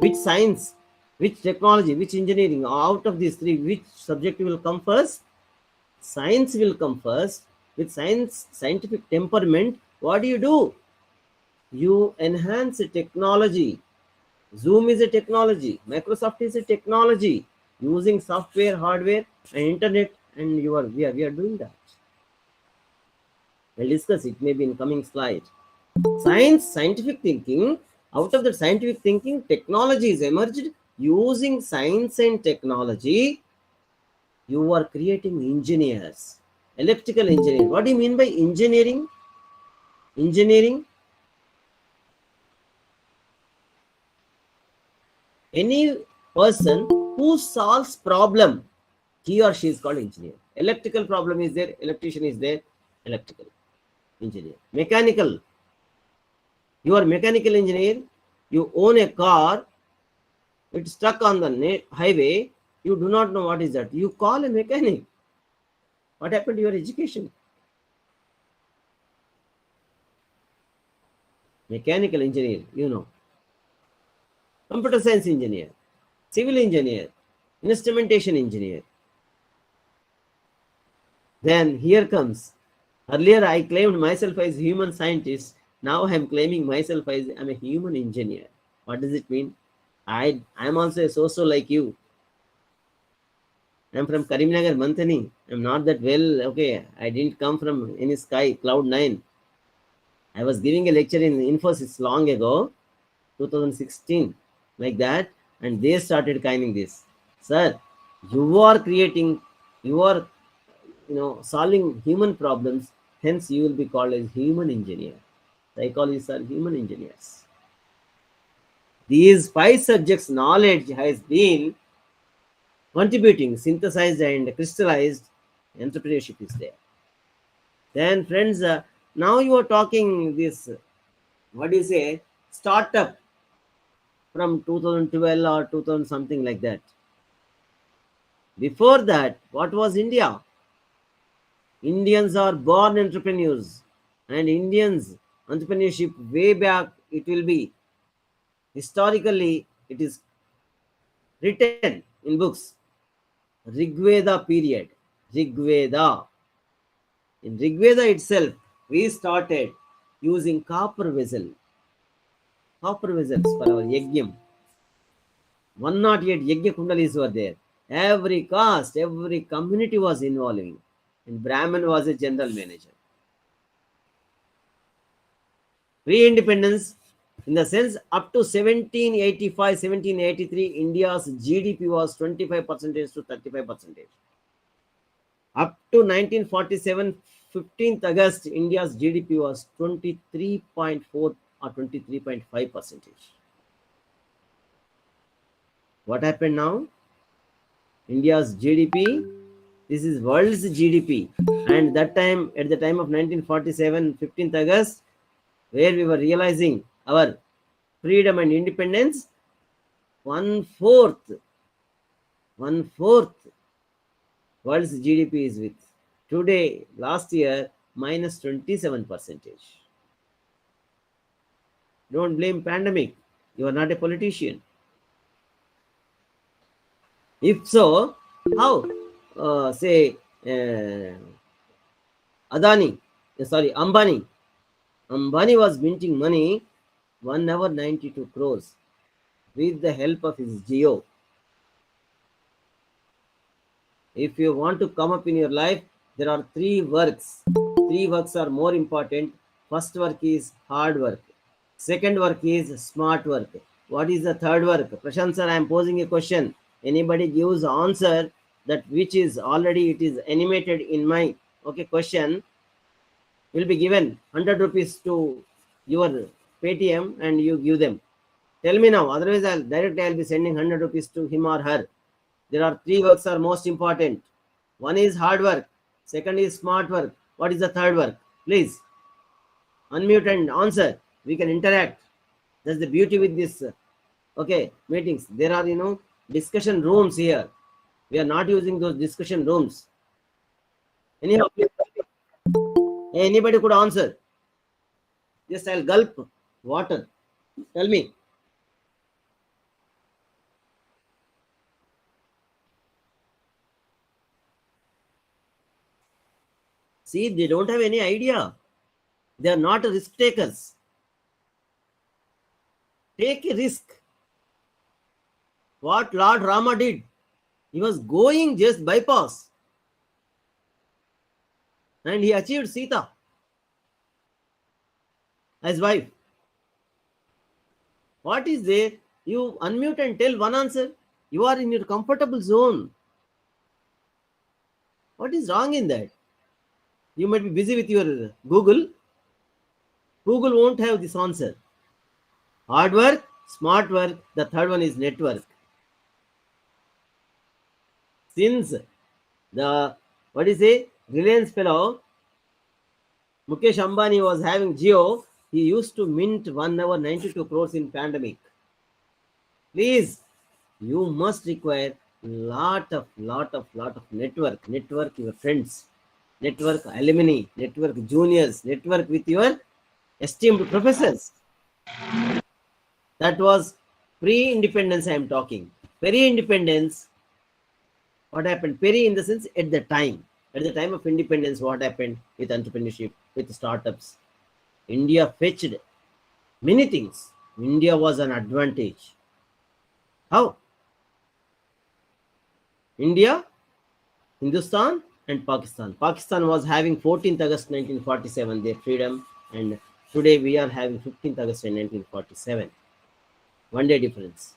Which science Which technology, which engineering, out of these three, which subject will come first? Science will come first. With science, scientific temperament, what do? You enhance a technology. Zoom is a technology. Microsoft is a technology. Using software, hardware, and internet, and we are doing that. We'll discuss it maybe in coming slide. Science, scientific thinking. Out of the scientific thinking, technology is emerged. Using science and technology, you are creating engineers, electrical engineering. What do you mean by engineering? Engineering, any person who solves problem, he or she is called engineer. Electrical problem is there, electrician is there, electrical engineer. Mechanical, you are mechanical engineer. You own a car, it's stuck on the highway, you do not know what is that, you call a mechanic. What happened to your education? Mechanical engineer, computer science engineer, civil engineer, instrumentation engineer. Then here comes, earlier I claimed myself as human scientist, now I am claiming myself as I'm a human engineer. What does it mean? I'm also a socio like you. I'm from Karimnagar, Manthani. I'm not that well, okay. I didn't come from any sky, cloud nine. I was giving a lecture in Infosys long ago, 2016, like that, and they started claiming this. Sir, you are creating, you are, solving human problems, hence you will be called as human engineer. Psychologists are human engineers. These 5 subjects knowledge has been contributing, synthesized and crystallized. Entrepreneurship is there. Then friends, now you are talking this, what do you say, startup from 2012 or 2000 something like that. Before that, what was India? Indians are born entrepreneurs, and Indians entrepreneurship way back, it will be historically, it is written in books. Rigveda period. Rigveda. In Rigveda itself, we started using copper vessels for our yajnam. 108 yajna kundalis were there. Every caste, every community was involving. And Brahman was a general manager. Pre-independence, in the sense, up to 1785, 1783, India's GDP was 25% to 35%. Up to 1947, 15th August, India's GDP was 23.4 or 23.5%. What happened now? India's GDP, this is world's GDP. And that time, at the time of 1947, 15th August, where we were realizing our freedom and independence, one-fourth world's GDP is with. Today, last year, minus 27%. Don't blame pandemic. You are not a politician. If so, how? Say, Ambani. Ambani was minting money 1 hour 92 crores with the help of his Geo. If you want to come up in your life, there are 3 works. 3 works are more important. First work is hard work. Second work is smart work. What is the third work? Prashant sir, I am posing a question. Anybody gives answer that which is already it is animated in my question, will be given 100 rupees to your Paytm and you give them. Tell me now, otherwise I'll be sending 100 rupees to him or her. There are 3 works are most important. One is hard work. Second is smart work. What is the third work? Please unmute and answer. We can interact. That's the beauty with this meetings. There are discussion rooms here. We are not using those discussion rooms. Anyhow, anybody could answer. Just I'll gulp water. Tell me. See, they don't have any idea. They are not risk takers. Take a risk. What Lord Rama did, he was going just bypass, and he achieved Sita as wife. What is there? You unmute and tell one answer. You are in your comfortable zone. What is wrong in that? You might be busy with your Google. Google won't have this answer. Hard work, smart work. The third one is network. Since the what is it? Reliance fellow Mukesh Ambani was having Jio, he used to mint 1 hour 92 crores in pandemic. Please, you must require lot of network. Network your friends, network alumni, network juniors, network with your esteemed professors. That was pre-independence I am talking. Pre-independence, what happened? Peri in the sense at the time of independence, what happened with entrepreneurship, with startups? India fetched many things. India was an advantage. How? India, Hindustan, and Pakistan. Pakistan was having 14th August 1947 their freedom, and today we are having 15th August 1947. 1 day difference.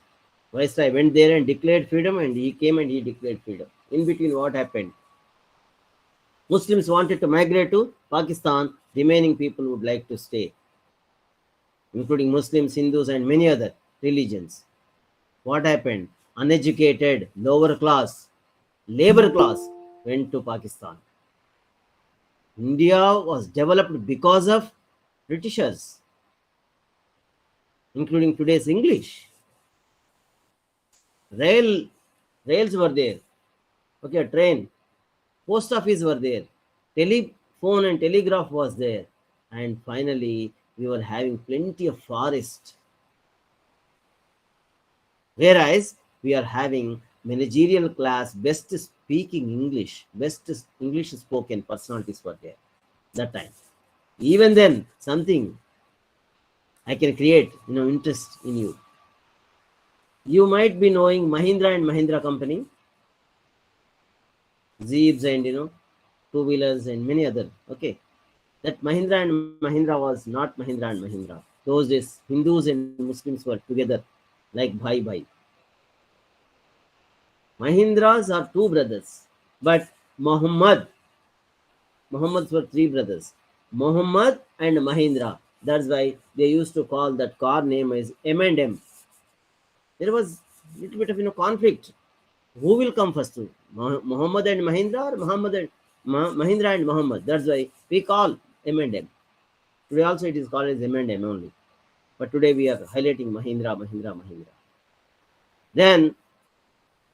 Viceroy went there and declared freedom, and he came and he declared freedom. In between, what happened? Muslims wanted to migrate to Pakistan. Remaining people would like to stay, including Muslims, Hindus, and many other religions. What happened? Uneducated, lower class, labor class went to Pakistan. India was developed because of Britishers, including today's English. Rails were there. Okay, train. Post office were there. Telephone and telegraph was there. And finally, we were having plenty of forest. Whereas we are having managerial class, best speaking English, best English spoken personalities were there that time. Even then, something I can create, interest in you. You might be knowing Mahindra and Mahindra company, Jeeps and two-wheelers and many other. Okay, that Mahindra and Mahindra was not Mahindra and Mahindra. Those days, Hindus and Muslims were together like bhai bhai. Mahindras are two brothers, but Muhammads were three brothers. Muhammad and Mahindra. That's why they used to call that car name as M&M. There was a little bit of conflict. Who will come first? Muhammad and Mahindra, or Mahindra and Muhammad? That's why we call M&M. Today also it is called as M&M only. But today we are highlighting Mahindra. Then,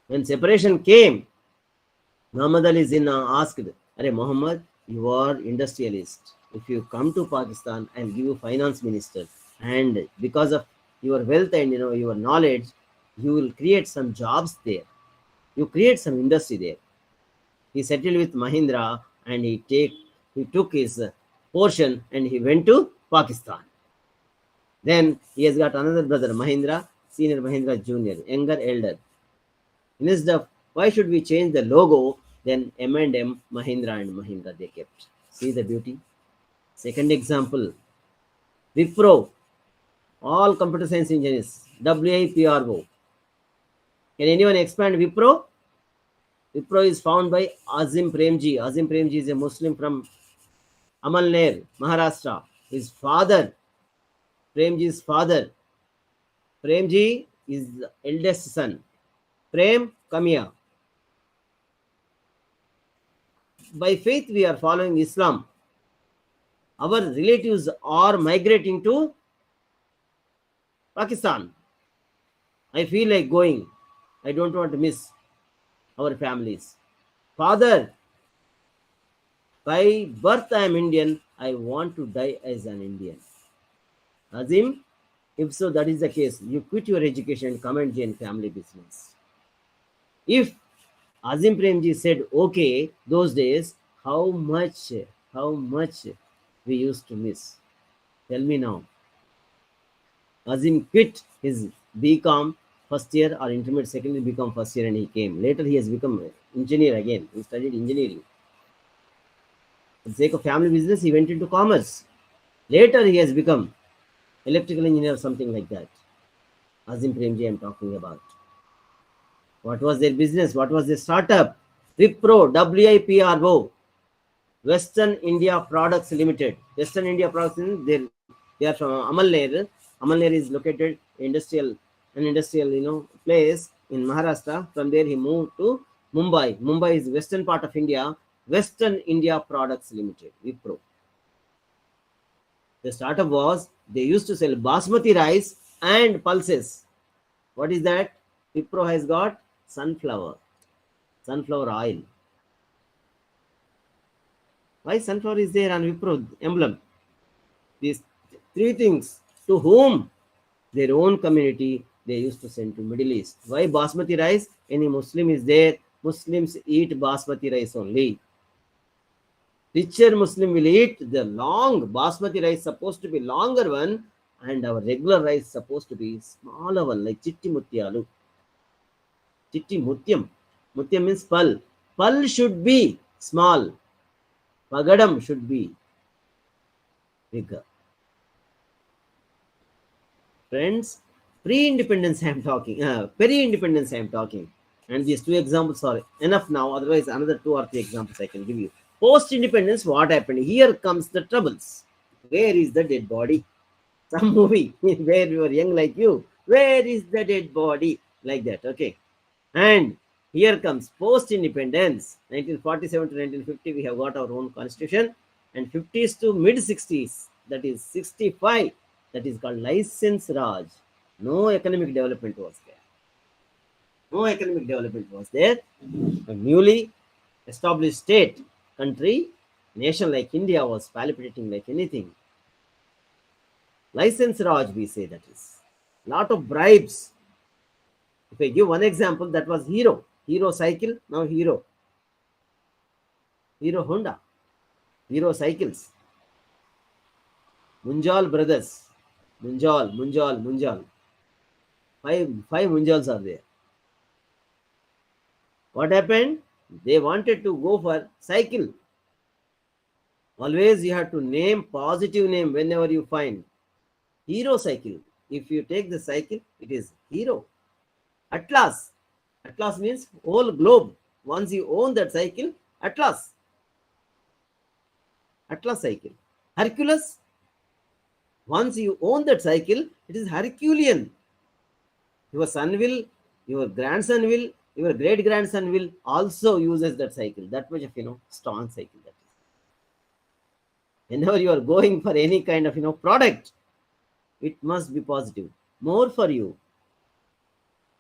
when separation came, Muhammad Ali Jinnah asked, "Arey Muhammad, you are industrialist. If you come to Pakistan, I'll give you finance minister. And because of your wealth and your knowledge, you will create some jobs there. You create some industry there." He settled with Mahindra and he took his portion and he went to Pakistan. Then he has got another brother, Mahindra, senior Mahindra junior, younger elder. Instead of why should we change the logo, then M&M, Mahindra and Mahindra they kept. See the beauty. Second example, Wipro, all computer science engineers, WIPRO. Can anyone expand Wipro? Wipro is found by Azim Premji. Azim Premji is a Muslim from Amalner, Maharashtra. His father, Premji's father, Premji is the eldest son. Prem, come here. By faith, we are following Islam. Our relatives are migrating to Pakistan. I feel like going. I don't want to miss our families. Father, by birth I am Indian. I want to die as an Indian. Azim, if so, that is the case. You quit your education and come and join family business. If Azim Premji said, okay, those days, how much How much we used to miss. Tell me now. Azim quit his BCom first year or intermediate second year BCom first year and he came. Later he has become an engineer again. He studied engineering. For the sake of family business, he went into commerce. Later he has become electrical engineer or something like that. Azim Premji I am talking about. What was their business? What was their startup? Wipro, WIPRO, Western India Products Limited. Western India Products Limited, they are from Amalner. Amalner is located an industrial place in Maharashtra. From there he moved to Mumbai. Mumbai is western part of India. Western India Products Limited, Wipro. The startup was they used to sell basmati rice and pulses. What is that? Wipro has got sunflower oil. Why sunflower is there on Wipro emblem? These three things. To whom? Their own community they used to send to Middle East. Why basmati rice? Any Muslim is there, Muslims eat basmati rice only. Richer Muslim will eat the long basmati rice, supposed to be longer one, and our regular rice supposed to be smaller one, like chitti mutyalu. Chitti mutyam. Mutyam means pal. Pal should be small. Pagadam should be bigger. Friends, pre-independence I am talking, peri-independence I am talking. And these two examples are enough now. Otherwise, another 2 or 3 examples I can give you. Post-independence, what happened? Here comes the troubles. Where is the dead body? Some movie where you were young like you. Where is the dead body? Like that, okay. And here comes post-independence. 1947 to 1950, we have got our own constitution. And 50s to mid-60s, that is 65, that is called license Raj. No economic development was there. No economic development was there. A newly established state, country, nation like India was palpitating like anything. License Raj, we say that is. Lot of bribes. If I give one example, that was Hero. Hero cycle, now Hero. Hero Honda. Hero cycles. Munjal brothers. Munjal. Five Munjals are there. What happened? They wanted to go for cycle. Always you have to name positive name whenever you find. Hero cycle. If you take the cycle, it is Hero. Atlas. Atlas means whole globe. Once you own that cycle, Atlas. Atlas cycle. Hercules. Once you own that cycle, it is Herculean. Your son will, your grandson will, your great grandson will also uses that cycle. That much of strong cycle that is. Whenever you are going for any kind of product, it must be positive. More for you.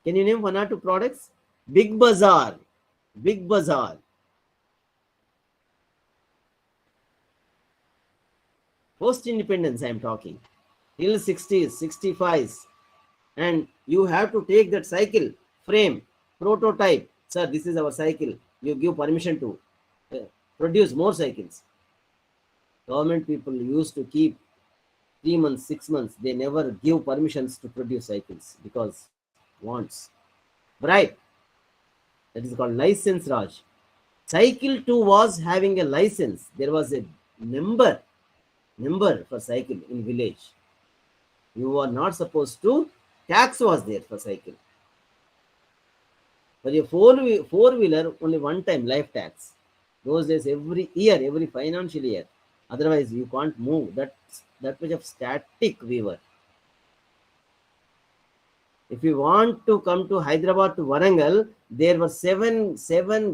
Can you name 1 or 2 products? Big Bazaar. Big Bazaar. Post-independence I am talking. Till 60s, 65s. And you have to take that cycle, frame, prototype. Sir, this is our cycle. You give permission to produce more cycles. Government people used to keep 3 months, 6 months. They never give permissions to produce cycles because wants. Bribe. That is called license Raj. Cycle 2 was having a license. There was a number for cycle in village. You are not supposed to. Tax was there for cycle. For a four-wheeler, only one time life tax. Those days, every year, every financial year. Otherwise, you can't move. That much of static we were. If you want to come to Hyderabad to Warangal, there were seven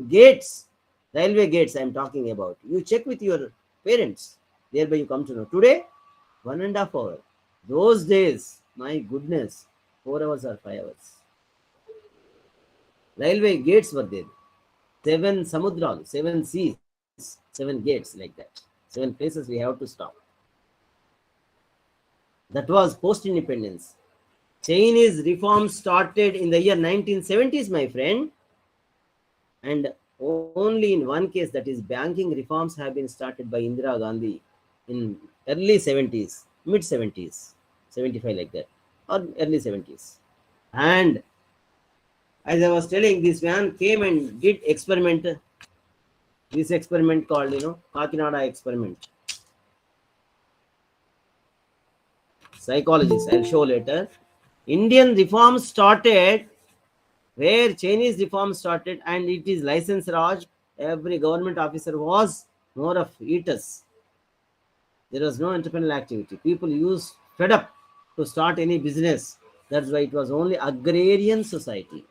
gates, railway gates I am talking about. You check with your parents. Thereby you come to know. Today, 1.5 hours. Those days, my goodness, 4 hours or 5 hours. Railway gates were there. 7 samudras, 7 seas, 7 gates like that. 7 places we have to stop. That was post-independence. Chinese reforms started in the year 1970s, my friend. And Only in one case, that is banking reforms, have been started by Indira Gandhi in early 70s, mid 70s, 75 like that, or early 70s. And as I was telling, this man came and did experiment, this experiment called, Kakinada experiment. Psychologist, I'll show later. Indian reforms started where Chinese reforms started, and it is license Raj. Every government officer was more of eaters. There was no entrepreneurial activity. People used fed up to start any business. That's why it was only agrarian society.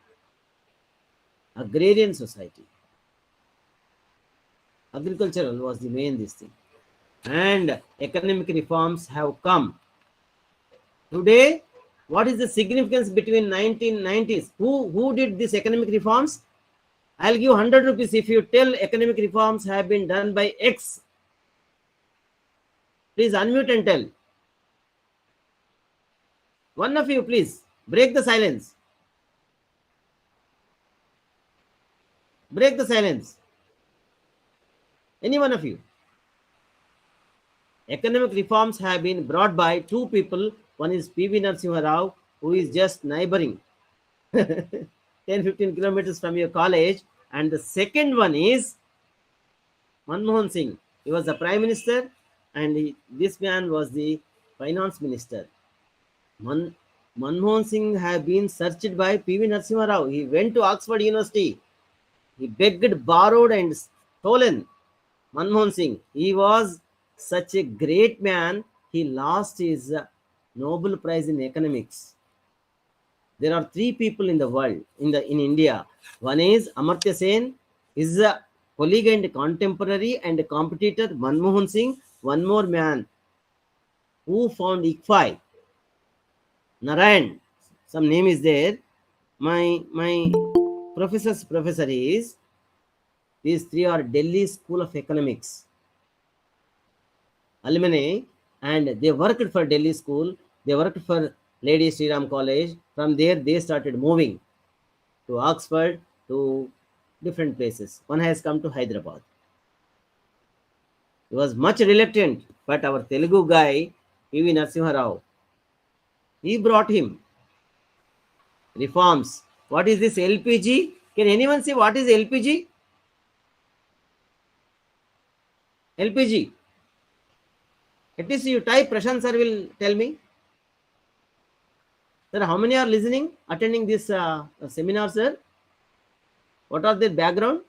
Agrarian society. Agricultural was the main this thing. And economic reforms have come. Today, what is the significance between 1990s? Who did these economic reforms? I'll give 100 rupees if you tell economic reforms have been done by X. Please unmute and tell. One of you, please. Break the silence. Break the silence. Any one of you. Economic reforms have been brought by two people. One is P.V. Narasimha Rao, who is just neighboring 10-15 kilometers from your college. And the second one is Manmohan Singh. He was the prime minister, and this man was the finance minister. Manmohan Singh had been searched by P.V. Narasimha Rao. He went to Oxford University. He begged, borrowed, and stolen. Manmohan Singh. He was such a great man. He lost his Nobel Prize in economics. There are three people in the world, in India. One is Amartya Sen, his colleague and contemporary and competitor Manmohan Singh. One more man who found ICFI, Narayan. Some name is there. My professor's professor is. These three are Delhi School of Economics alumni, and they worked for Delhi School. They worked for Lady Sriram College. From there, they started moving to Oxford, to different places. One has come to Hyderabad. He was much reluctant, but our Telugu guy, P.V. Narasimha Rao, he brought him reforms. What is this LPG? Can anyone say what is LPG? LPG. At least you type, Prashant sir will tell me. Sir, how many are listening, attending this seminar, sir? What are their background?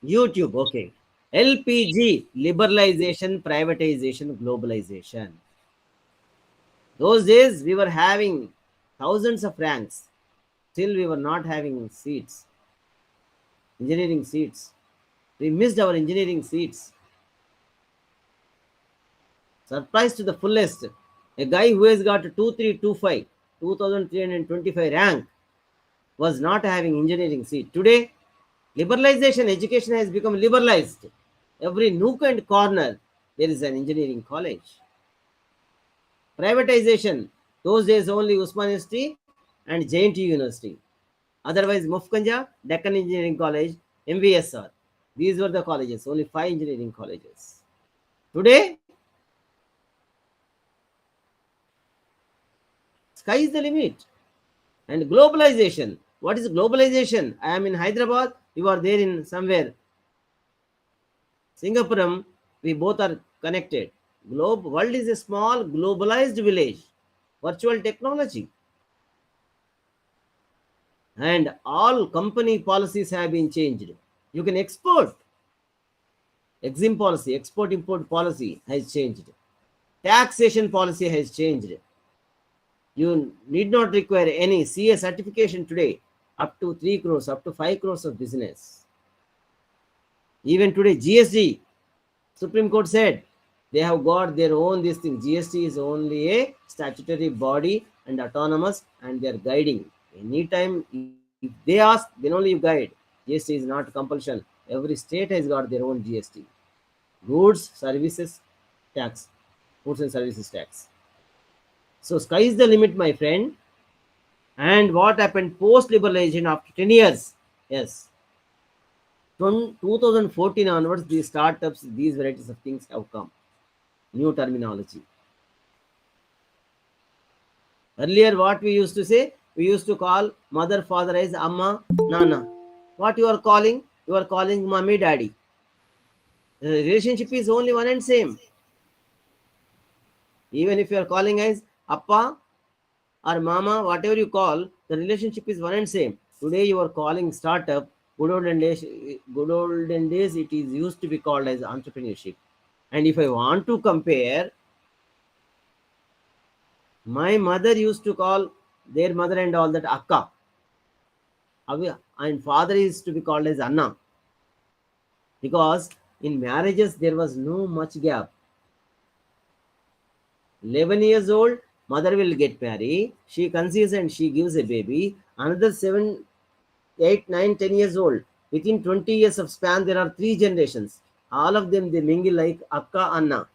YouTube, okay. LPG, liberalization, privatization, globalization. Those days we were having thousands of ranks. Still we were not having seats, engineering seats. We missed our engineering seats. Surprised to the fullest. A guy who has got 2325, 2325 rank was not having engineering seat. Today, liberalization, education has become liberalized. Every nook and corner, there is an engineering college. Privatization, those days only Usman University and JNTU University. Otherwise, Mufkanja, Deccan Engineering College, MVSR. These were the colleges, only 5 engineering colleges. Today, sky is the limit. And globalization. What is globalization? I am in Hyderabad, you are there in somewhere. Singapore, we both are connected. World is a small globalized village. Virtual technology. And all company policies have been changed. You can export. Exim policy, export import policy has changed. Taxation policy has changed. You need not require any CA certification today. Up to 3 crores, up to 5 crores of business. Even today, GST, Supreme Court said they have got their own this thing. GST is only a statutory body and autonomous, and they are guiding. Anytime if they ask, then only you guide. GST is not compulsion. Every state has got their own GST. Goods, services, tax. Goods and services tax. So sky is the limit, my friend. And what happened post liberalization after 10 years? Yes, from 2014 onwards, these startups, these varieties of things have come. New terminology. Earlier, what we used to say, we used to call mother, father as Amma, Nana. What you are calling? You are calling mommy, daddy. The relationship is only one and same. Even if you are calling as Appa or Mama, whatever you call, the relationship is one and same. Today you are calling startup. Good olden days, it is used to be called as entrepreneurship. And if I want to compare, my mother used to call their mother and all that Akka, and father is to be called as Anna, because in marriages there was no much gap. 11 years old, mother will get married, she conceives and she gives a baby. Another 7, 8, 9, 10 years old. Within 20 years of span, there are 3 generations. All of them, they mingle like Akka, Anna.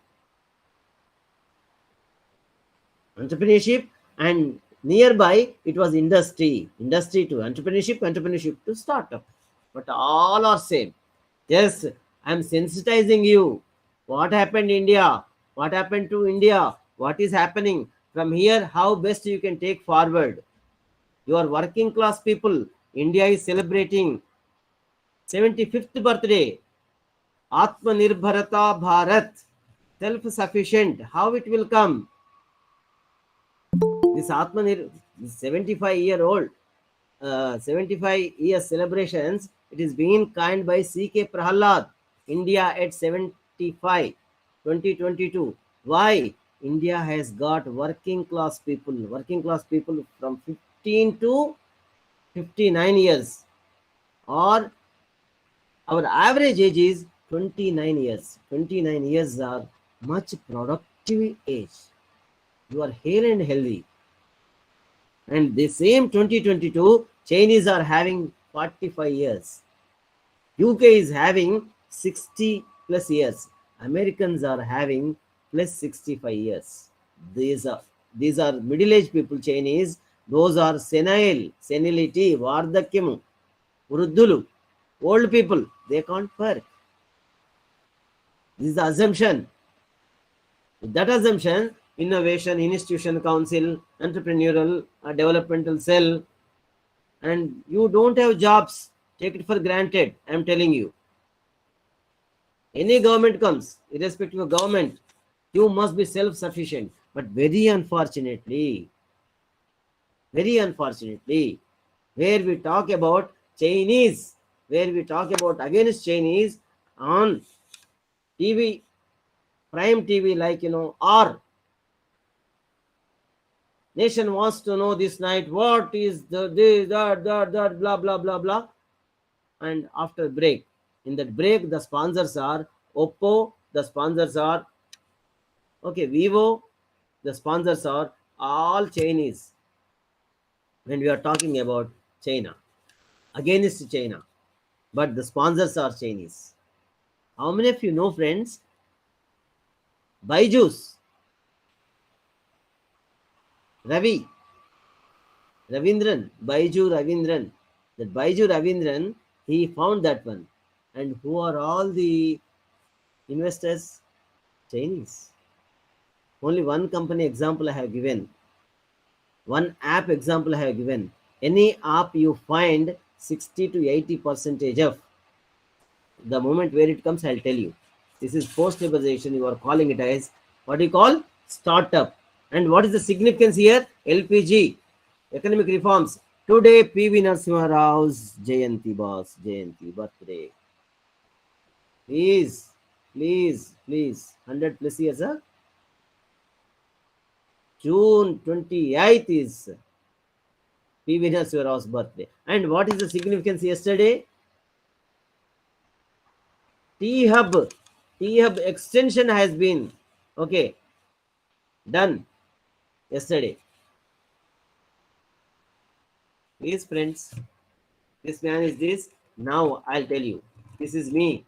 Entrepreneurship, and nearby, it was industry. Industry to entrepreneurship, entrepreneurship to startup. But all are same. Yes, I'm sensitizing you. What happened India? What happened to India? What is happening? From here, how best you can take forward. You are working class people. India is celebrating 75th birthday. Atmanirbharata Bharat. Self-sufficient. How it will come? This Atmanir, 75-year-old, 75 years celebrations, it is being coined by C.K. Prahalad. India at 75, 2022. Why? India has got working class people from 15 to 59 years, or our average age is 29 years. 29 years are much productive age. You are hale and healthy. And the same 2022, Chinese are having 45 years. UK is having 60 plus years. Americans are having plus 65 years. These are these are middle-aged people, Chinese. Those are senility, vardhakyam, vruddhulu, old people. They can't work. This is the assumption. With that assumption, innovation, institution, council, entrepreneurial, developmental cell, and you don't have jobs, take it for granted. I'm telling you. Any government comes, irrespective of government, you must be self-sufficient. But very unfortunately, where we talk about Chinese, where we talk about against Chinese on TV, prime TV, like or nation wants to know this night what is the this, that, blah blah blah blah. And after break, in that break, the sponsors are Oppo, the sponsors are Vivo, the sponsors are all Chinese. When we are talking about China, against China, but the sponsors are Chinese. How many of you know, friends? Byju's, Ravindran, Baiju Ravindran. That Baiju Ravindran, he found that one. And who are all the investors? Chinese. Only one company example I have given. One app example I have given. Any app you find 60 to 80 percentage of the moment where it comes, I'll tell you. This is post liberalization. You are calling it as what you call startup. And what is the significance here? LPG, economic reforms. Today, PV Narasimha Rao's Jayanti birthday. Please, 100 plus years, huh? June 28th is PV Narasimha Rao's birthday. And what is the significance yesterday? T-Hub extension has been done yesterday. Please, friends, this man is this. Now I'll tell you. This is me,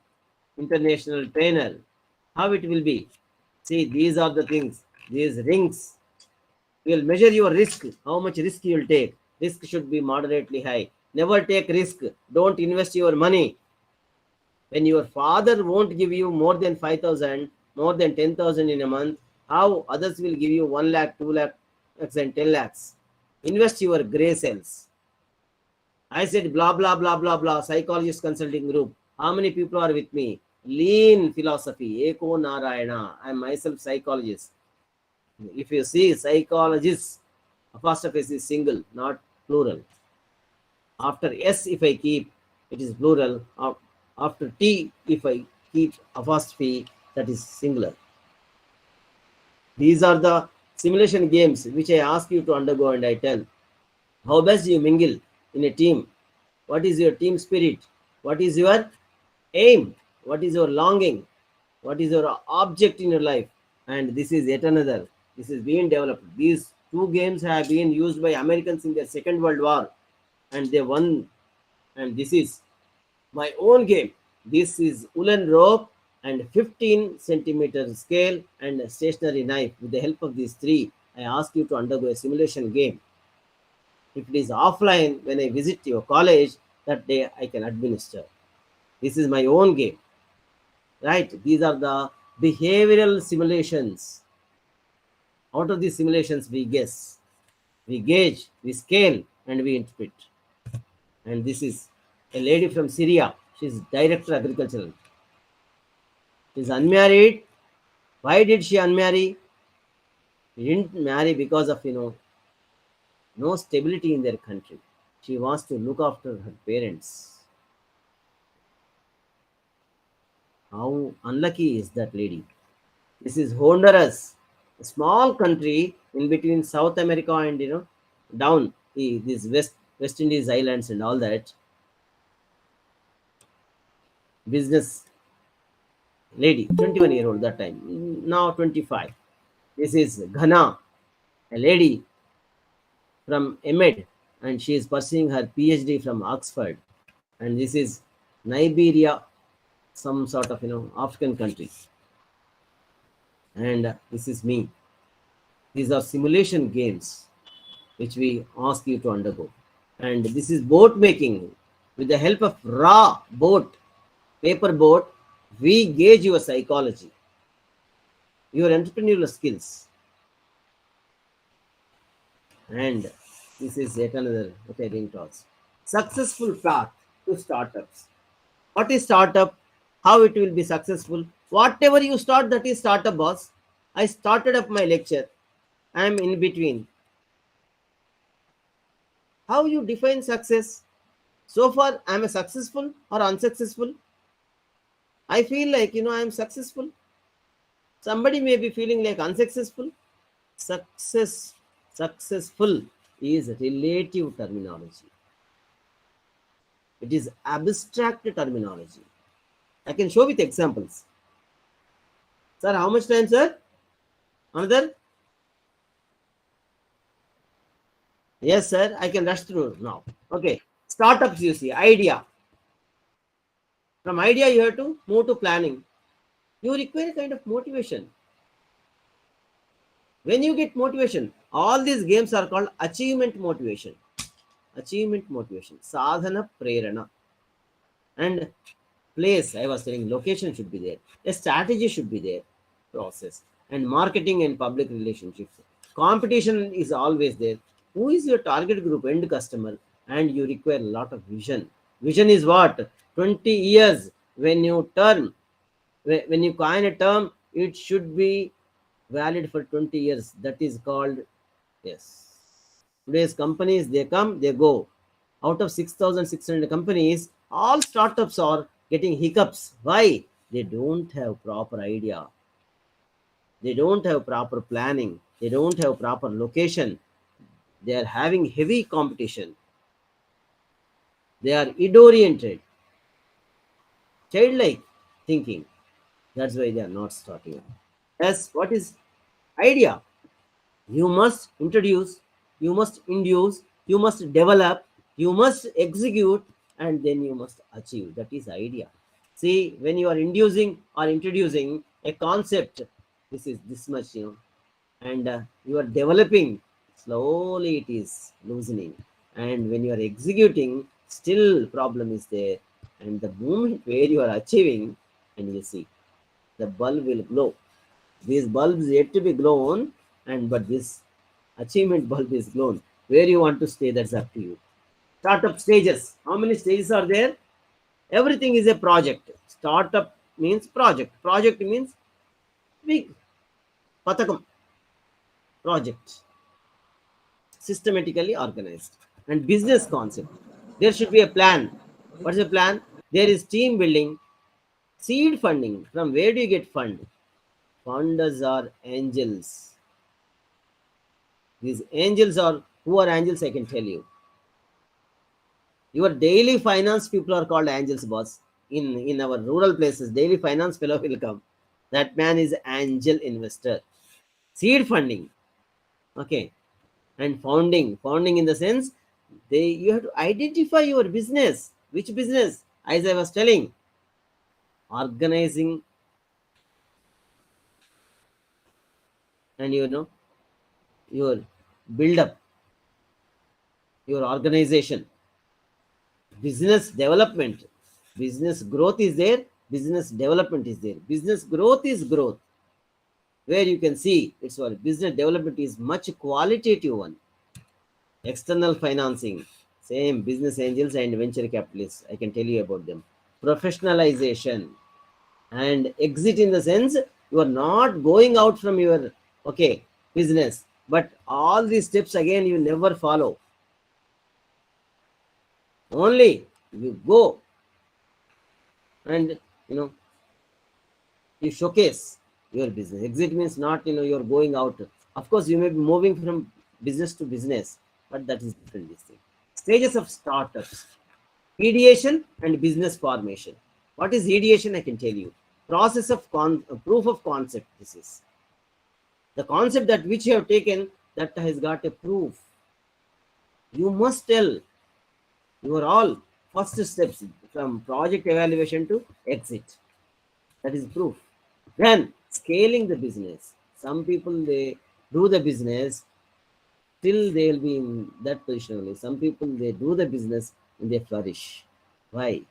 international trainer. How it will be? See, these are the things. These rings. We'll measure your risk, how much risk you'll take. Risk should be moderately high. Never take risk. Don't invest your money. When your father won't give you more than 5,000, more than 10,000 in a month, how others will give you 1 lakh, 2 lakh, and 10 lakhs? Invest your gray cells. I said blah, blah, blah, blah, blah, psychologist consulting group. How many people are with me? Lean philosophy, Eko Narayana. I am myself psychologist. If you see psychologists, apostrophe is single, not plural. After S, if I keep, it is plural. After T, if I keep apostrophe, that is singular. These are the simulation games which I ask you to undergo, and I tell how best you mingle in a team. What is your team spirit? What is your aim? What is your longing? What is your object in your life? And this is yet another. This is being developed. These two games have been used by Americans in the Second World War, and they won. And this is my own game. This is woolen rope and 15 centimeter scale and a stationary knife. With the help of these three, I ask you to undergo a simulation game. If it is offline, when I visit your college, that day I can administer. This is my own game. Right? These are the behavioral simulations. Out of these simulations, we guess, we gauge, we scale, and we interpret. And this is a lady from Syria. She's director agricultural. She's unmarried. Why did she unmarry? She didn't marry because of no stability in their country. She wants to look after her parents. How unlucky is that lady? This is Honduras, a small country in between South America and down these West Indies islands and all that. Business lady, 21-year-old that time, now 25. This is Ghana, a lady from Emed, and she is pursuing her PhD from Oxford. And this is Nigeria, some sort of African country. And this is me. These are simulation games which we ask you to undergo. And this is boat making. With the help of raw boat, paper boat, we gauge your psychology, your entrepreneurial skills. And this is yet another what I didn't talk. Successful path to startups. What is startup? How it will be successful? Whatever you start, that is startup, boss. I started up my lecture. I am in between. How you define success? So far, I am a successful or unsuccessful? I feel like I am successful. Somebody may be feeling like unsuccessful. Successful is relative terminology. It is abstract terminology. I can show with examples. Sir, how much time, sir? Another? Yes, sir. I can rush through now. Okay. Startups, you see. Idea. From idea, you have to move to planning. You require a kind of motivation. When you get motivation, all these games are called achievement motivation. Achievement motivation. Sadhana prerana. And place, I was saying, location should be there. A strategy should be there. Process. And marketing and public relationships. Competition is always there. Who is your target group, end customer? And you require a lot of vision. Vision is what? 20 years. When you coin a term, it should be valid for 20 years. That is called, yes. Today's companies, they come, they go. Out of 6,600 companies, all startups are getting hiccups. Why? They don't have proper idea. They don't have proper planning. They don't have proper location. They are having heavy competition. They are id-oriented, childlike thinking. That's why they are not starting. Yes, what is idea? You must introduce, you must induce, you must develop, you must execute, and then you must achieve. That is idea. See, when you are inducing or introducing a concept, this is this much, and you are developing slowly it is loosening. And when you are executing, still problem is there. And the moment where you are achieving, and you see the bulb will glow. These bulbs yet to be grown, and but this achievement bulb is grown. Where you want to stay, that's up to you. Startup stages, how many stages are there? Everything is a project. Startup means project. Project means big patakam project, systematically organized. And business concept, there should be a plan. What is a plan? There is team building, seed funding. From where do you get fund? Funders are angels. These angels are, who are angels, I can tell you. Your daily finance people are called angels, boss. In our rural places, daily finance fellow will come. That man is angel investor. Seed funding, okay. And founding in the sense, they, you have to identify your business. Which business? As I was telling, organizing, and your build up, your organization, business development. Business growth is there, business development is there. Business growth is growth, where you can see it's what business development is much qualitative one. External financing, same business angels and venture capitalists, I can tell you about them. Professionalization and exit, in the sense you are not going out from your, okay, business, but all these steps again you never follow. Only you go and you showcase your business. Exit means not you're going out. Of course, you may be moving from business to business, but that is different. This thing. Stages of startups: ideation and business formation. What is ideation? I can tell you. Process of proof of concept. This is the concept that which you have taken, that has got a proof. You must tell your all first steps from project evaluation to exit. That is proof. Then scaling the business. Some people, they do the business till they will be in that position only. Some people, they do the business and they flourish. Why?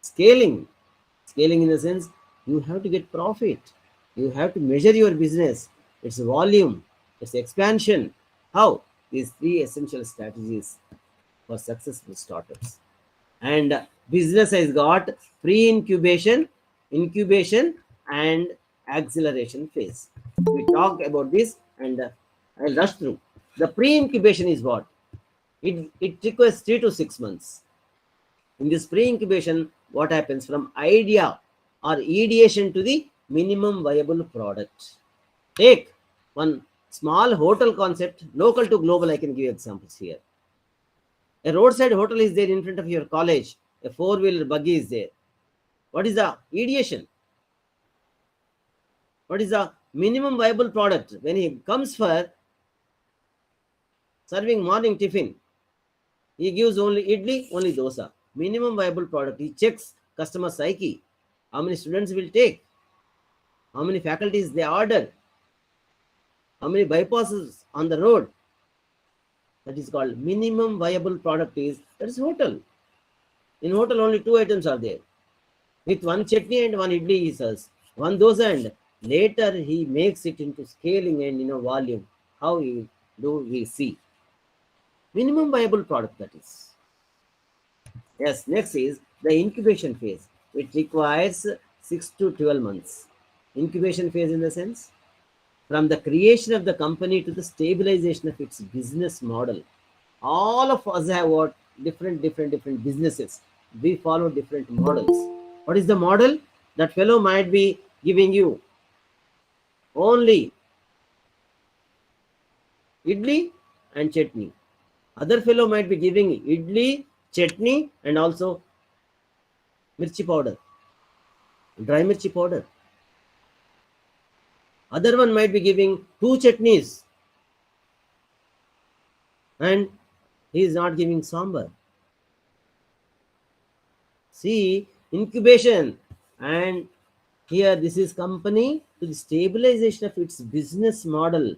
Scaling. Scaling in the sense, you have to get profit. You have to measure your business, its volume, its expansion. How? These three essential strategies for successful startups. And business has got pre-incubation, incubation, and acceleration phase. We talk about this, and I'll rush through. The pre-incubation is what? It requires 3 to 6 months. In this pre-incubation, what happens from idea or ideation to the minimum viable product? Take one small hotel concept, local to global. I can give you examples here. A roadside hotel is there in front of your college. A four-wheeler buggy is there. What is the ideation? What is the minimum viable product? When he comes for serving morning tiffin, he gives only idli, only dosa. Minimum viable product. He checks customer psyche. How many students will take? How many faculties they order? How many bypasses on the road? That is called minimum viable product. That is hotel. In hotel, only 2 items are there. With one chutney and one idli he serves. One dosa, and later he makes it into scaling and volume. How do we see? Minimum viable product, that is. Yes, next is the incubation phase. It requires 6 to 12 months. Incubation phase in the sense, from the creation of the company to the stabilization of its business model. All of us have what? Different businesses. We follow different models. What is the model? That fellow might be giving you only idli and chutney. Other fellow might be giving idli, chutney, and also mirchi powder, dry mirchi powder. Other one might be giving 2 chutneys, and he is not giving sambar. See, incubation. And here, this is company to the stabilization of its business model.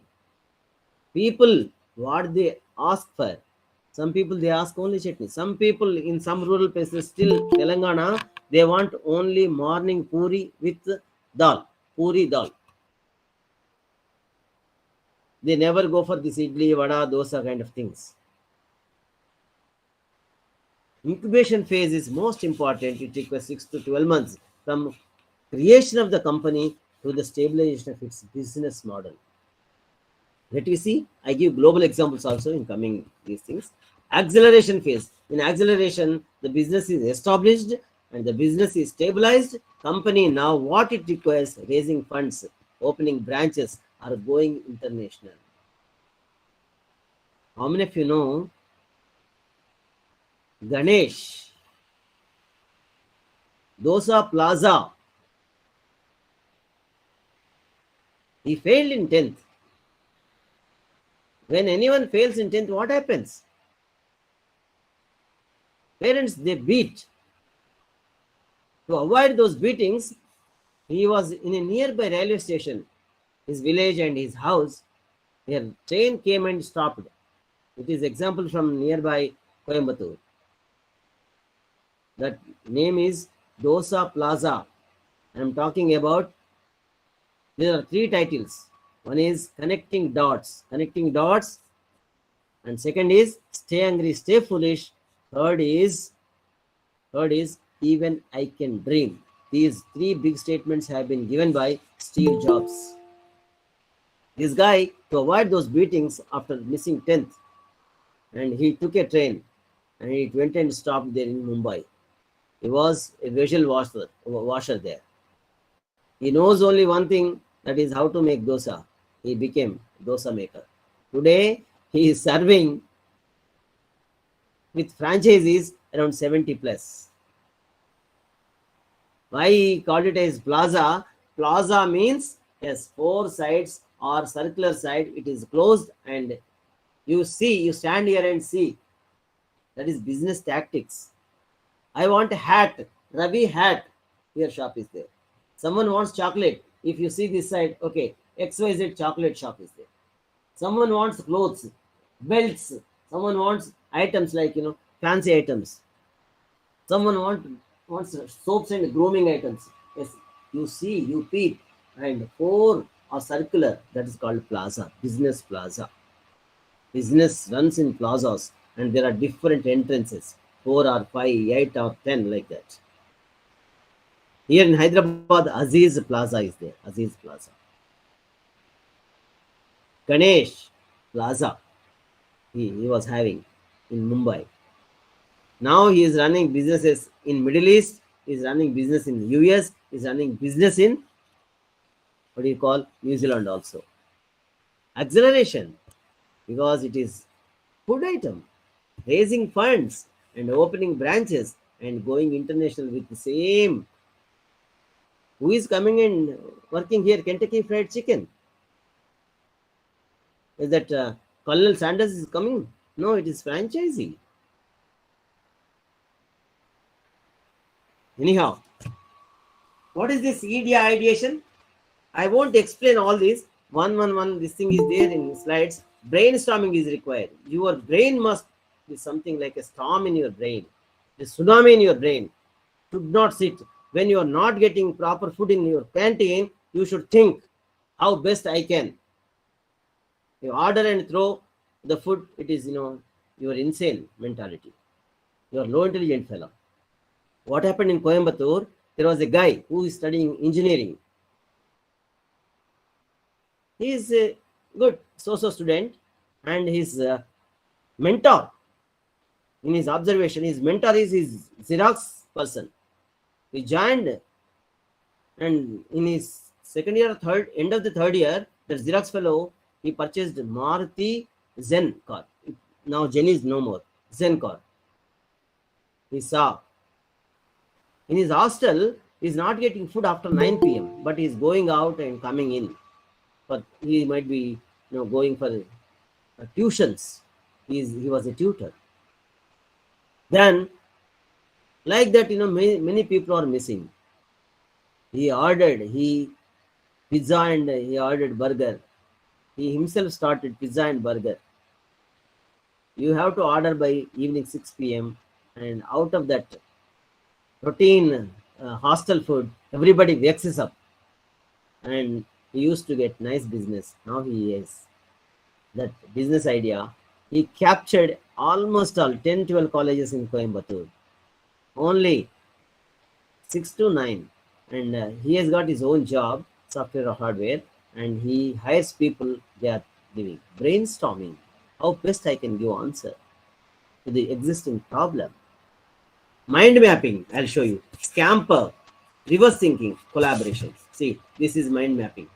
People what they ask for. Some people they ask only chutney. Some people in some rural places, still Telangana, they want only morning puri with dal, puri dal. They never go for this idli, vada, dosa kind of things. Incubation phase is most important. It requires 6 to 12 months from creation of the company to the stabilization of its business model. Let me see. I give global examples also in coming these things. Acceleration phase. In acceleration, the business is established and the business is stabilized. Company now what it requires: raising funds, opening branches, or going international. How many of you know Ganesh, Dosa Plaza? He failed in 10th. When anyone fails in 10th, what happens? Parents, they beat. To avoid those beatings, he was in a nearby railway station, his village and his house. A train came and stopped. It is example from nearby Coimbatore. That name is Dosa Plaza. I am talking about, there are three titles. One is connecting dots. Connecting dots. And second is stay angry, stay foolish. Third is even I can dream. These three big statements have been given by Steve Jobs. This guy, to avoid those beatings after missing 10th, and he took a train and he went and stopped there in Mumbai. He was a visual washer there. He knows only one thing, that is how to make dosa. He became dosa maker. Today, he is serving with franchises around 70 plus. Why he called it as plaza? Plaza means yes, four sides or circular side. It is closed and you stand here and see. That is business tactics. I want a hat, Ravi hat. Here shop is there. Someone wants chocolate. If you see this side, okay, XYZ chocolate shop is there. Someone wants clothes, belts. Someone wants items like fancy items. Someone wants soaps and grooming items. Yes, you see, you peep, and four are circular. That is called plaza, business plaza. Business runs in plazas, and there are different entrances, 4 or 5, 8 or 10, like that. Here in Hyderabad, Aziz Plaza is there. Aziz Plaza. Ganesh Plaza, he was having in Mumbai. Now he is running businesses in Middle East, he is running business in US, he is running business in, what do you call, New Zealand also. Acceleration, because it is food item, raising funds and opening branches and going international with the same. Who is coming and working here? Kentucky Fried Chicken. Is that Colonel Sanders is coming? No, it is franchisee. Anyhow, what is this idea ideation? I won't explain all this. One. This thing is there in slides. Brainstorming is required. Your brain must be something like a storm in your brain. A tsunami in your brain. Should not sit. When you are not getting proper food in your canteen, you should think how best I can. You order and throw the food. It is your insane mentality. You are low intelligent fellow. What happened in Coimbatore? There was a guy who is studying engineering. He is a good so-so student, and his mentor, in his observation, his mentor is his Xerox person. He joined, and in his second year or third, end of the third year, the Xerox fellow, he purchased Maruti Zen car. Now Zen is no more. Zen car. He saw. In his hostel, he is not getting food after 9 p.m., but he is going out and coming in. But he might be going for tuitions. He was a tutor. Then, like that, many people are missing. He ordered pizza and he ordered burger. He himself started pizza and burger. You have to order by evening 6 p.m. And out of that routine hostel food, everybody wakes up. And he used to get nice business. Now he has that business idea. He captured almost all 10, 12 colleges in Coimbatore. Only 6 to 9. And he has got his own job, software or hardware, and he hires people. They are giving brainstorming. How best I can give answer to the existing problem. Mind mapping, I'll show you. Scamper, reverse thinking, collaboration. See, this is mind mapping.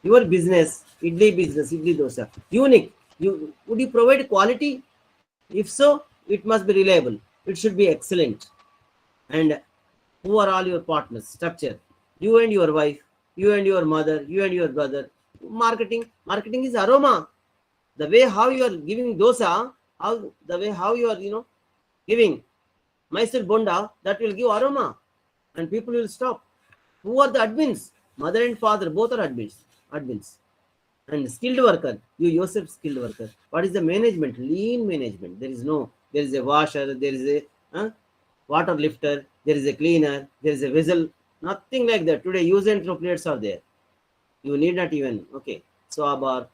Your business, idli dosa, unique. Would you provide quality? If so, it must be reliable. It should be excellent. And who are all your partners? Structure. You and your wife, you and your mother, you and your brother. Marketing is aroma. The way how you are giving dosa, how you are, giving Mysore bonda, that will give aroma. And people will stop. Who are the admins? Mother and father, both are admins. And skilled worker, you yourself skilled worker. What is the management? Lean management. There is a washer, there is a water lifter, there is a cleaner, there is a vessel. Nothing like that. Today, use and throw plates are there. You need not even, swab or,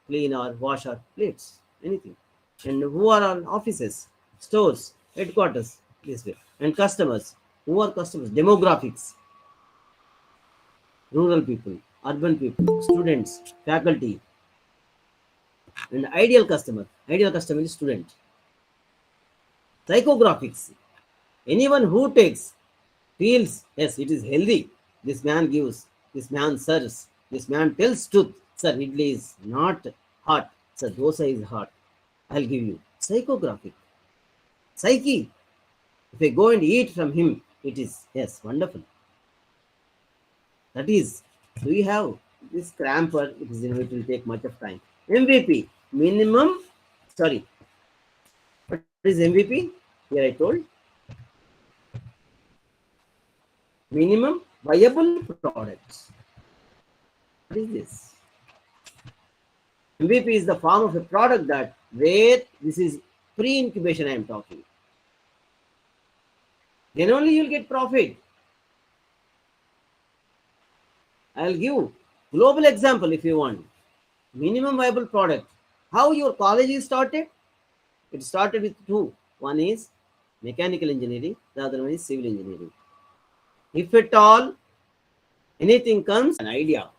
clean or wash or plates, anything. And who are on offices, stores, headquarters, this way. And customers. Who are customers? Demographics. Rural people, urban people, students, faculty. And ideal customer is student. Psychographics. Anyone who takes, feels, yes, it is healthy. This man gives, this man serves, this man tells truth. Sir, idli is not hot. Sir, dosa is hot. I'll give you. Psychographic. Psyche. If I go and eat from him, it is, yes, wonderful. That is, do you have this cramper? It will take much of time. MVP, minimum, what is MVP? Here I told. Minimum viable products. What is this? MVP is the form of a product that where this is pre-incubation I am talking. Then only you will get profit. I'll give global example if you want. Minimum viable product. How your college is started? It started with two. One is mechanical engineering, the other one is civil engineering. If at all anything comes, an idea.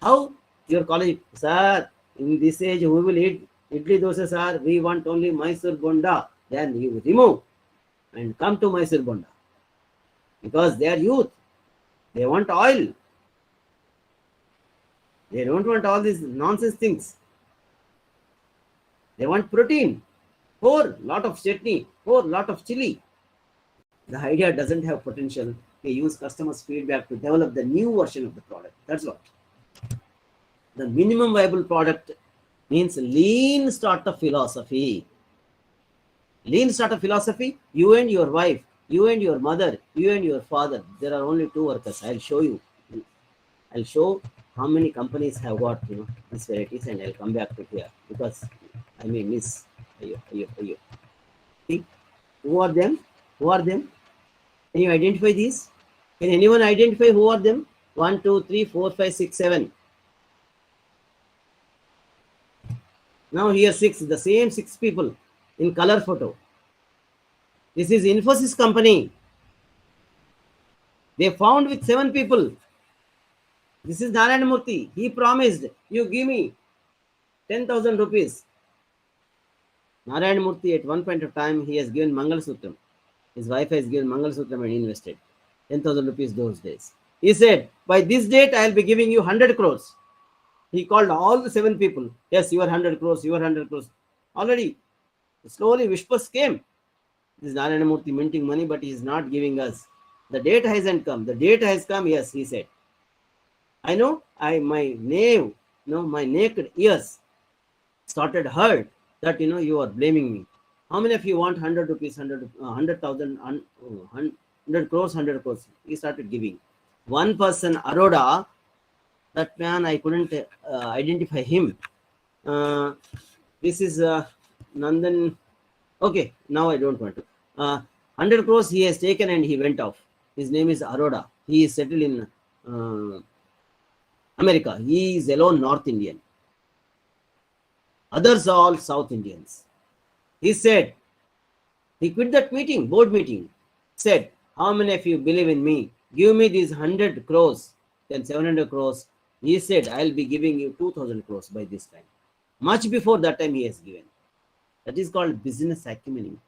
How your college, sir, in this age, who will eat idli dosa, sir? We want only Mysore bonda. Then you remove and come to Mysore bonda. Because they are youth. They want oil. They don't want all these nonsense things. They want protein. Pour lot of chutney. Pour lot of chili. The idea doesn't have potential. They use customers' feedback to develop the new version of the product. That's what. The minimum viable product means lean startup philosophy. Lean startup philosophy, you and your wife, you and your mother, you and your father. There are only two workers. I'll show you. I'll show how many companies have got these varieties, and I'll come back to here because I may miss. See, who are them? Who are them? Can you identify these? Can anyone identify who are them? 1, 2, 3, 4, 5, 6, 7. Now here 6, the same 6 people in color photo. This is Infosys company. They found with 7 people. This is Narayana Murthy. He promised, you give me 10,000 rupees. Narayana Murthy at one point of time, he has given Mangal Sutram. His wife has given Mangal Sutram and invested 10,000 rupees those days. He said, by this date, I will be giving you 100 crores. He called all the 7 people. Yes, you are 100 crores, you are 100 crores. Already, slowly whispers came. This is Narayana Murthy minting money, but he is not giving us. The date hasn't come. The date has come, yes, he said. I know, my naked ears started hurt that, you are blaming me. How many of you want 100 rupees, 100,000, 100 crores, 100 crores? He started giving. One person, Aroda, that man, I couldn't identify him. This is Nandan. Okay, now I don't want to. 100 crores he has taken and he went off. His name is Aroda. He is settled in America. He is alone North Indian. Others are all South Indians. He said, he quit that meeting, board meeting, said, how many of you believe in me? Give me these 100 crores, then 700 crores. He said, I'll be giving you 2000 crores by this time. Much before that time he has given. That is called business acumen.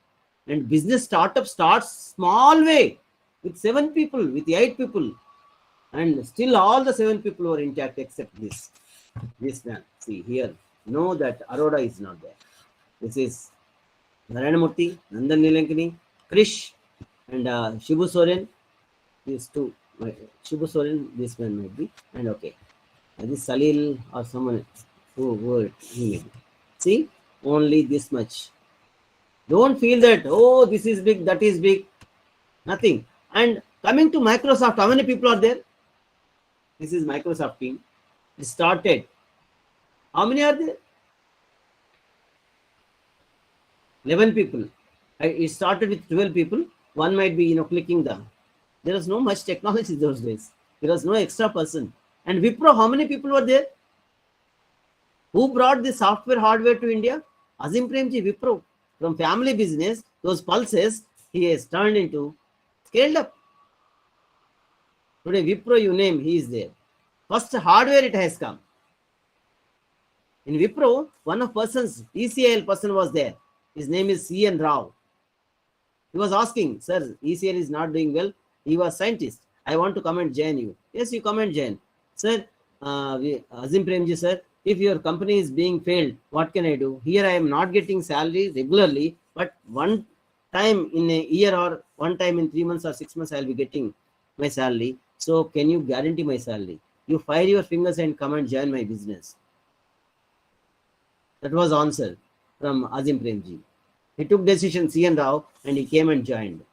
And business startup starts small way with 7 people, with 8 people. And still all the 7 people were intact except this. This man. See here. Know that Aroda is not there. This is Narayanamurthy, Nandan Nilankani, Krish, and Shibu Soren. These two. Shibu Soren, this man might be. And okay. This Salil or someone who he may be. See? Only this much. Don't feel that, oh, this is big, that is big. Nothing. And coming to Microsoft, how many people are there? This is Microsoft team. It started. How many are there? 11 people. It started with 12 people. One might be, clicking the. There was no much technology those days. There was no extra person. And Wipro, how many people were there? Who brought the software hardware to India? Azim Premji, Wipro. From family business, those pulses, he has turned into scaled up. Today, Wipro, you name, he is there. First hardware it has come. In Wipro, one of persons, ECIL person was there. His name is C.N. Rao. He was asking, sir, ECL is not doing well. He was scientist. I want to come and join you. Yes, you come and join. Sir, Azim Premji, sir, if your company is being failed, what can I do? Here I am not getting salary regularly, but one time in a year or one time in 3 months or 6 months, I'll be getting my salary. So can you guarantee my salary? You fire your fingers and come and join my business. That was answer from Azim Premji. He took decision, C.N. Rao, and he came and joined.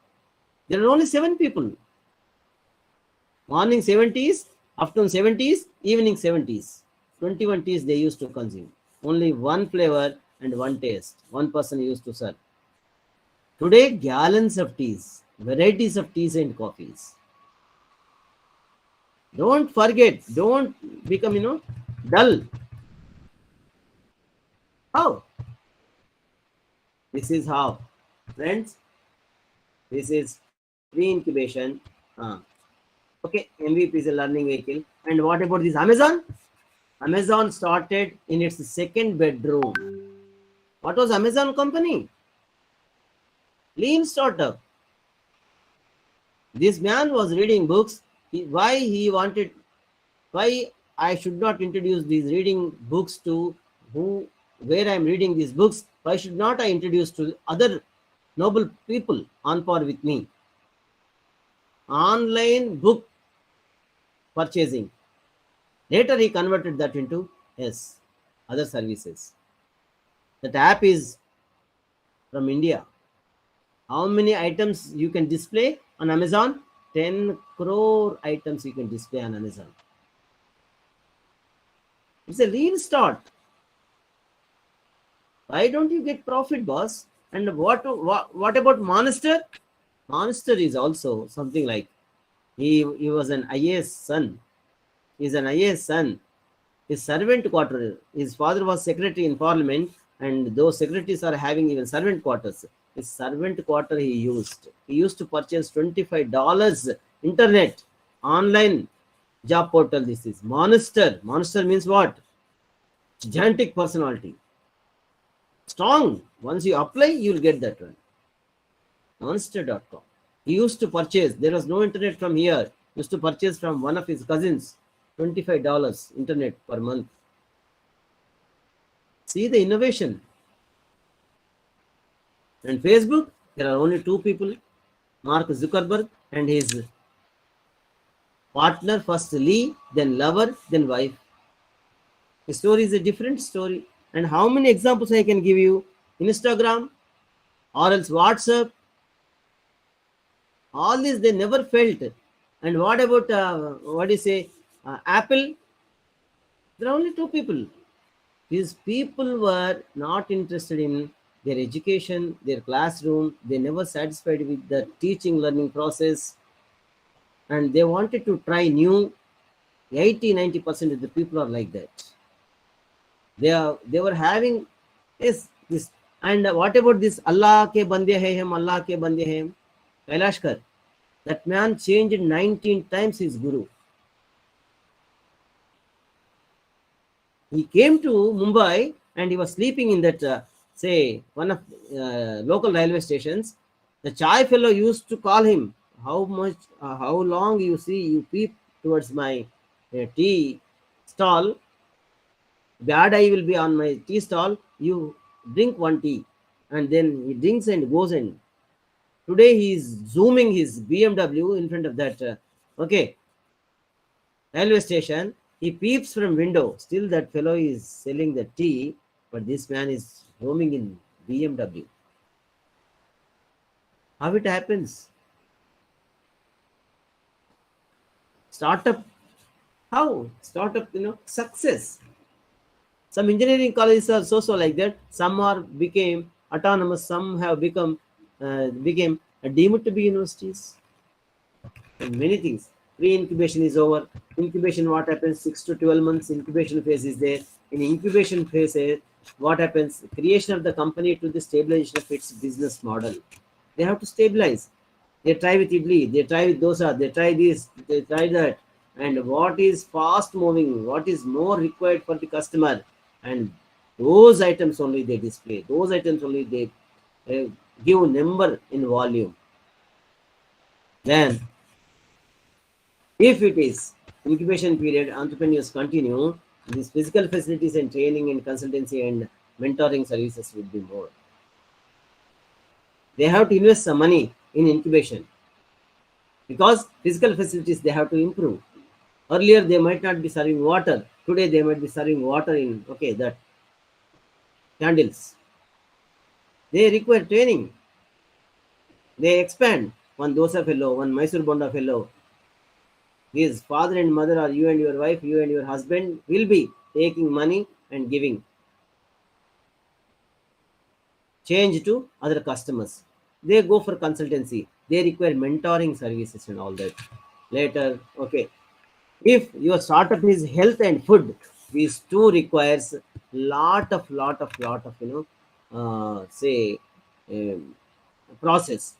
There are only 7 people. Morning 70s, afternoon 70s, evening 70s. 21 teas they used to consume. Only one flavor and one taste. One person used to serve. Today, gallons of teas, varieties of teas and coffees. Don't forget, don't become, dull. How? This is how. Friends, this is pre-incubation. Okay, MVP is a learning vehicle. And what about this Amazon? Amazon started in its 2nd bedroom. What was Amazon company? Lean startup. This man was reading books. Why I should not introduce these reading books to where I am reading these books? Why should not I introduce to other noble people on par with me? Online book purchasing. Later he converted that into other services. That app is from India. How many items you can display on Amazon? 10 crore items you can display on Amazon. It's a lean start. Why don't you get profit, boss? And what about Monster? Monster is also something like he was an IAS son. He's an IAS son. His servant quarter. His father was secretary in parliament, and those secretaries are having even servant quarters. His servant quarter he used. He used to purchase $25 internet online job portal. This is Monster. Monster means what? Gigantic personality. Strong. Once you apply, you'll get that one. Monster.com. He used to purchase. There was no internet from here. He used to purchase from one of his cousins. $25 internet per month. See the innovation. And Facebook, there are only 2 people, Mark Zuckerberg and his partner, first Lee, then lover, then wife. The story is a different story. And how many examples I can give you? Instagram or else WhatsApp. All this they never felt. And what about, Apple? There are only 2 people. These people were not interested in their education, their classroom. They never satisfied with the teaching learning process, and they wanted to try new. 80-90% of the people are like that. They were having, yes, this. And what about this Allah ke bande hai hum, Allah ke bande hai hum? Kailashkar, that man changed 19 times his guru. He came to Mumbai and he was sleeping in that, say, one of local railway stations. The chai fellow used to call him, how long you see, you peep towards my tea stall. Bad eye will be on my tea stall. You drink one tea. And then he drinks and goes in. Today he is zooming his BMW in front of that, okay, railway station. He peeps from window. Still that fellow is selling the tea, but this man is roaming in BMW. How it happens? Startup. How? Startup, success. Some engineering colleges are so like that. Some are became autonomous. Some have became deemed to be universities. And many things. Pre-incubation is over. Incubation, what happens? 6 to 12 months incubation phase is there. In incubation phase, what happens? Creation of the company to the stabilization of its business model. They have to stabilize. They try with idli, they try with dosa, they try this, they try that. And what is fast moving, what is more required for the customer, and those items only they display. Those items only they give number in volume. Then if it is incubation period, entrepreneurs continue, these physical facilities and training and consultancy and mentoring services will be more. They have to invest some money in incubation because physical facilities they have to improve. Earlier they might not be serving water. Today they might be serving water in that candles. They require training. They expand. One dosa fellow, one Mysore Bonda fellow. His father and mother, or you and your wife, you and your husband, will be taking money and giving change to other customers. They go for consultancy. They require mentoring services and all that. Later, if your startup is health and food, these two requires lot of say process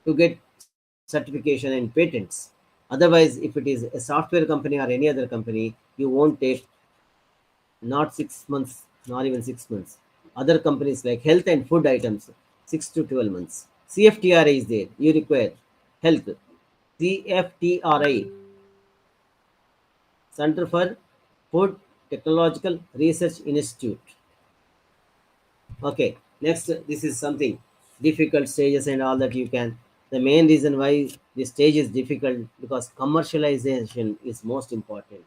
to get certification and patents. Otherwise, if it is a software company or any other company, you won't take not 6 months, not even 6 months. Other companies like health and food items, 6 to 12 months. CFTRI is there. You require health. CFTRI, Center for Food Technological Research Institute. Okay, next, this is something difficult stages and all that you can. The main reason why this stage is difficult because commercialization is most important.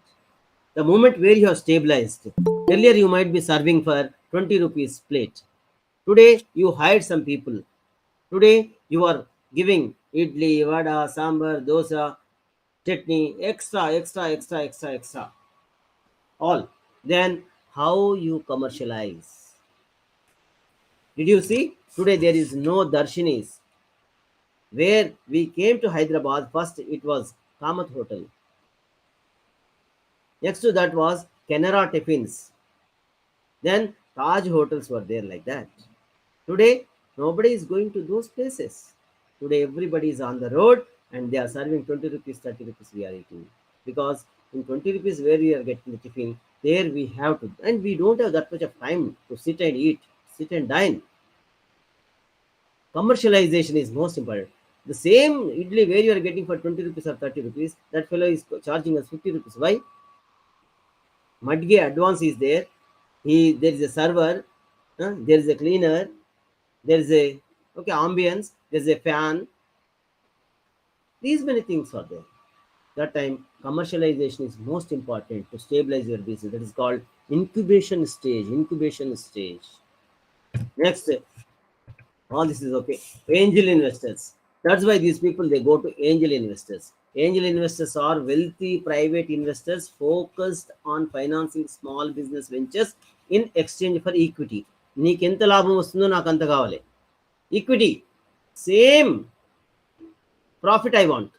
The moment where you have stabilized, earlier you might be serving for 20 rupees plate. Today you hired some people. Today you are giving idli, vada, sambar, dosa, chutney, extra, all. Then how you commercialize? Did you see? Today there is no darshanis. Where we came to Hyderabad, first it was Kamath Hotel. Next to that was Canara Tiffins. Then Taj hotels were there like that. Today, nobody is going to those places. Today, everybody is on the road and they are serving 20 rupees, 30 rupees we are eating. Because in 20 rupees where we are getting the tiffin, there we have to, and we don't have that much of time to sit and eat, sit and dine. Commercialization is most important. The same idli where you are getting for 20 rupees or 30 rupees, that fellow is charging us 50 rupees. Why? Madge advance is there. There is a server, there is a cleaner, there is a ambience, there is a fan. These many things are there. That time commercialization is most important to stabilize your business. That is called incubation stage. Incubation stage. Next, all this is okay. Angel investors. That's why these people they go to angel investors. Angel investors are wealthy private investors focused on financing small business ventures in exchange for equity. నీకెంత లాభం వస్తుందో నాకు అంత కావాలి. Equity, same profit I want.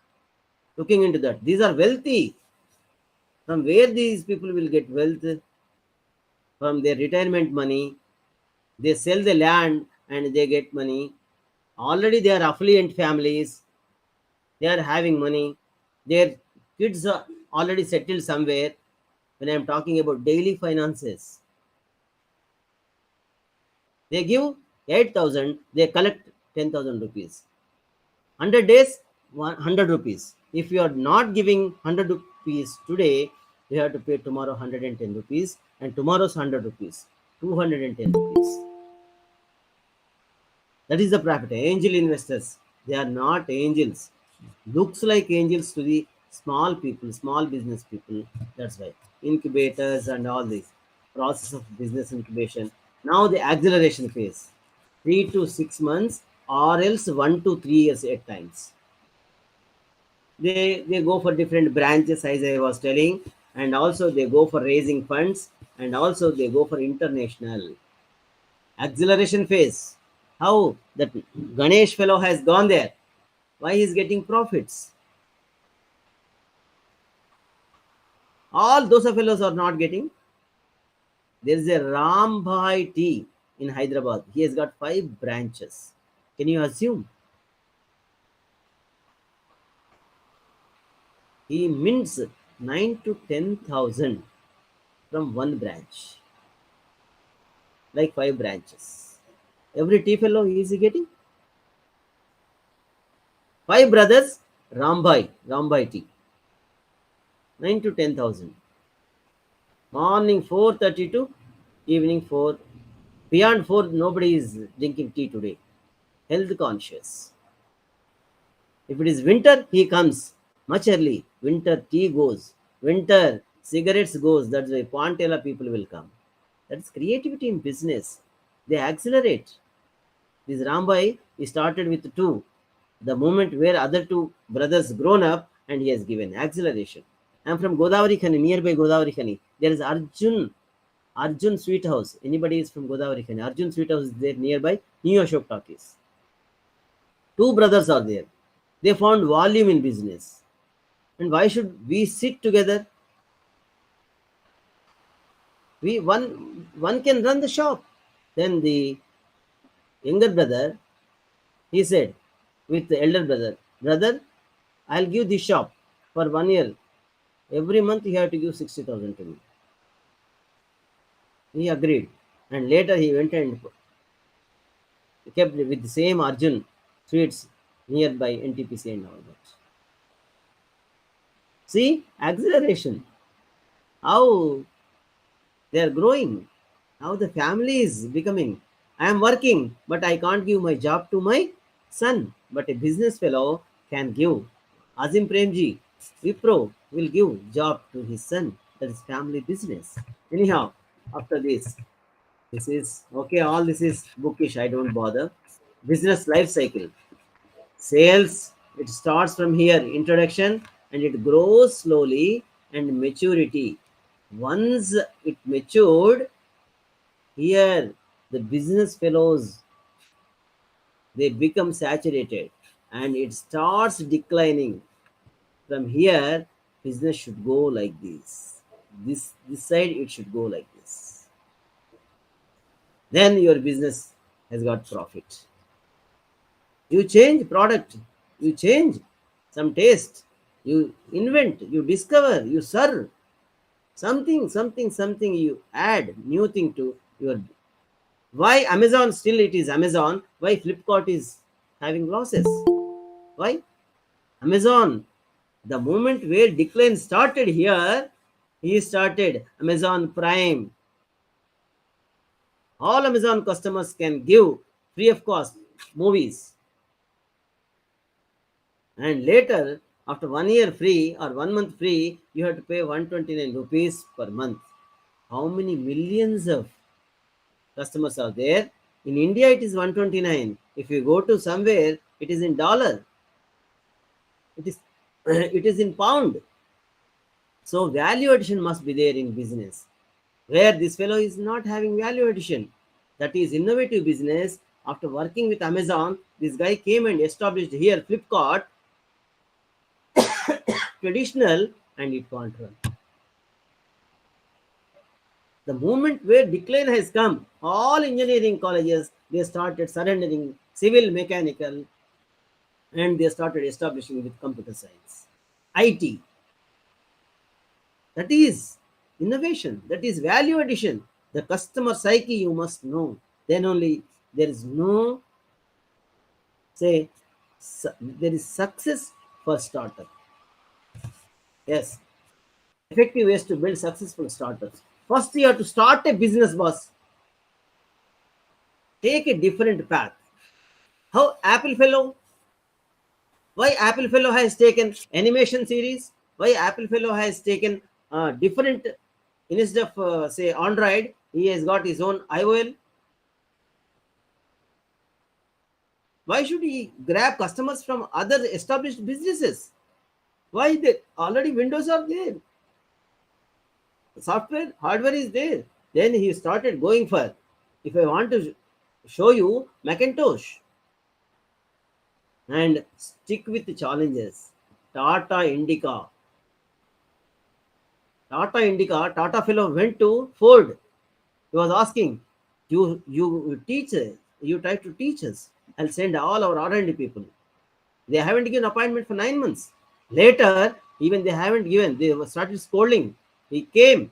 Looking into that, these are wealthy. From where these people will get wealth? From their retirement money. They sell the land and they get money. Already they are affluent families. They are having money. Their kids are already settled somewhere. When I am talking about daily finances, they give 8,000, they collect 10,000 rupees. 100 days, 100 rupees. If you are not giving 100 rupees today, you have to pay tomorrow 110 rupees, and tomorrow's 100 rupees, 210 rupees. That is the profit. Angel investors, they are not angels. Looks like angels to the small people, small business people. That's why. Incubators and all this. Process of business incubation. Now the acceleration phase. 3 to 6 months or else 1 to 3 years at times. They go for different branches as I was telling, and also they go for raising funds, and also they go for international acceleration phase. How that Ganesh fellow has gone there? Why he's getting profits? All those fellows are not getting. There is a Rambhai tea in Hyderabad. He has got 5 branches. Can you assume? He mints 9 to 10,000 from one branch, like 5 branches. Every tea fellow he is getting 5 brothers. Rambhai tea, 9 to 10,000. Morning 4:30 to evening 4. Beyond 4, nobody is drinking tea today. Health conscious. If it is winter, he comes much early. Winter tea goes. Winter cigarettes goes. That's why Pantela people will come. That's creativity in business. They accelerate. This Rambai, he started with 2. The moment where other 2 brothers grown up, and he has given acceleration. I'm from Godavari Khani, nearby Godavari Khani. There is Arjun Sweet House. Anybody is from Godavari Khani? Arjun Sweet House is there nearby New Ashok Talkies. 2 brothers are there. They found volume in business. And why should we sit together? One can run the shop. Then the younger brother, he said with the elder brother, brother, I'll give this shop for 1 year. Every month you have to give 60,000 to me. He agreed. And later he went and kept with the same Arjun Sweets nearby NTPC and all that. See, acceleration. How they are growing. How the family is becoming. I am working, but I can't give my job to my son. But a business fellow can give. Azim Premji, Wipro will give job to his son. That is family business. Anyhow, after this is okay. All this is bookish. I don't bother. Business life cycle. Sales. It starts from here. Introduction, and it grows slowly and maturity. Once it matured, here the business fellows, they become saturated and it starts declining. From here, business should go like this. This side it should go like this. Then your business has got profit. You change product, you change some taste, you invent, you discover, you serve something you add new thing to your. Why Amazon still it is Amazon? Why Flipkart is having losses? Why? Amazon, the moment where decline started here, he started Amazon Prime. All Amazon customers can give free of cost movies. And later, after 1 year free or 1 month free, you have to pay 129 rupees per month. How many millions of customers are there? In India, it is 129. If you go to somewhere, it is in dollar. It is it is in pound. So value addition must be there in business. Where this fellow is not having value addition, that is innovative business. After working with Amazon, this guy came and established here Flipkart, traditional, and it can't run. The moment where decline has come, all engineering colleges they started surrendering civil, mechanical, and they started establishing with computer science, IT. That is innovation. That is value addition. The customer psyche you must know. Then only there is no say there is success for startup. Yes, effective ways to build successful startups. First, you have to start a business, boss. Take a different path. How Apple Fellow? Why Apple Fellow has taken animation series? Why Apple Fellow has taken different instead of say Android? He has got his own IOL. Why should he grab customers from other established businesses? Why they already Windows are there, software hardware is there. Then he started going for, if I want to show you Macintosh, and stick with the challenges. Tata Indica. Tata fellow went to Ford. He was asking, you teach us, you try to teach us. I'll send all our R&D people. They haven't given appointment for 9 months. Later, even they haven't given, they started scolding. He came,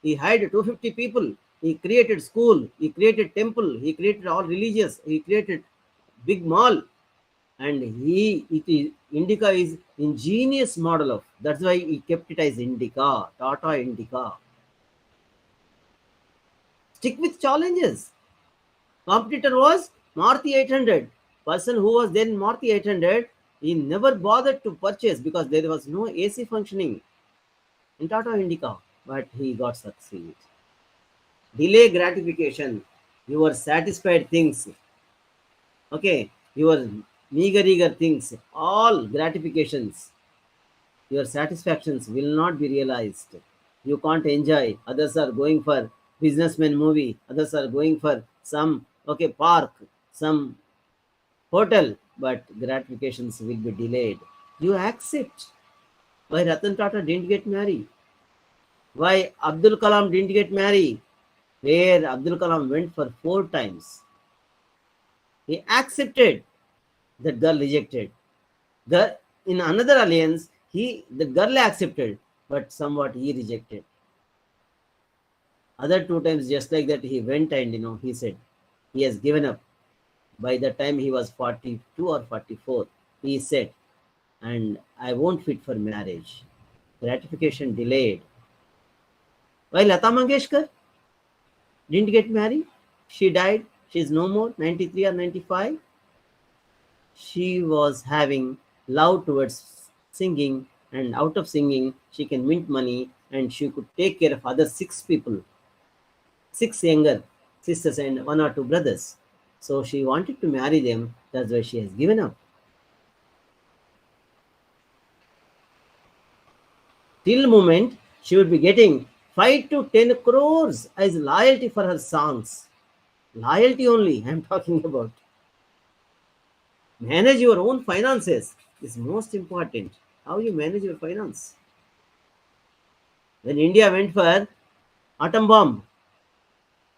he hired 250 people, he created school, he created temple, he created all religious, he created big mall, and Indica is ingenious model of, that's why he kept it as Indica, Tata Indica. Stick with challenges. Competitor was Maruti 800. Person who was then Maruti 800, he never bothered to purchase because there was no AC functioning in Tata Indica, but he got succeed. Delay gratification, your satisfied things, okay, your meager things, all gratifications, your satisfactions will not be realized. You can't enjoy. Others are going for businessman movie. Others are going for some okay park, some hotel, but gratifications will be delayed. You accept. Why Ratan Tata didn't get married? Why Abdul Kalam didn't get married? Where Abdul Kalam went for 4 times. He accepted. That girl rejected. The in another alliance, the girl accepted, but somewhat he rejected. Other 2 times, just like that, he went and he said he has given up. By the time he was 42 or 44, he said, and I won't fit for marriage. Gratification delayed. While Lata Mangeshkar didn't get married, she died. She's no more, 93 or 95. She was having love towards singing, and out of singing, she can mint money and she could take care of other 6 people, 6 younger sisters and 1 or 2 brothers. So she wanted to marry them. That's why she has given up. Till moment, she would be getting 5 to 10 crores as loyalty for her songs. Loyalty only, I'm talking about. Manage your own finances is most important. How you manage your finance. When India went for atom bomb,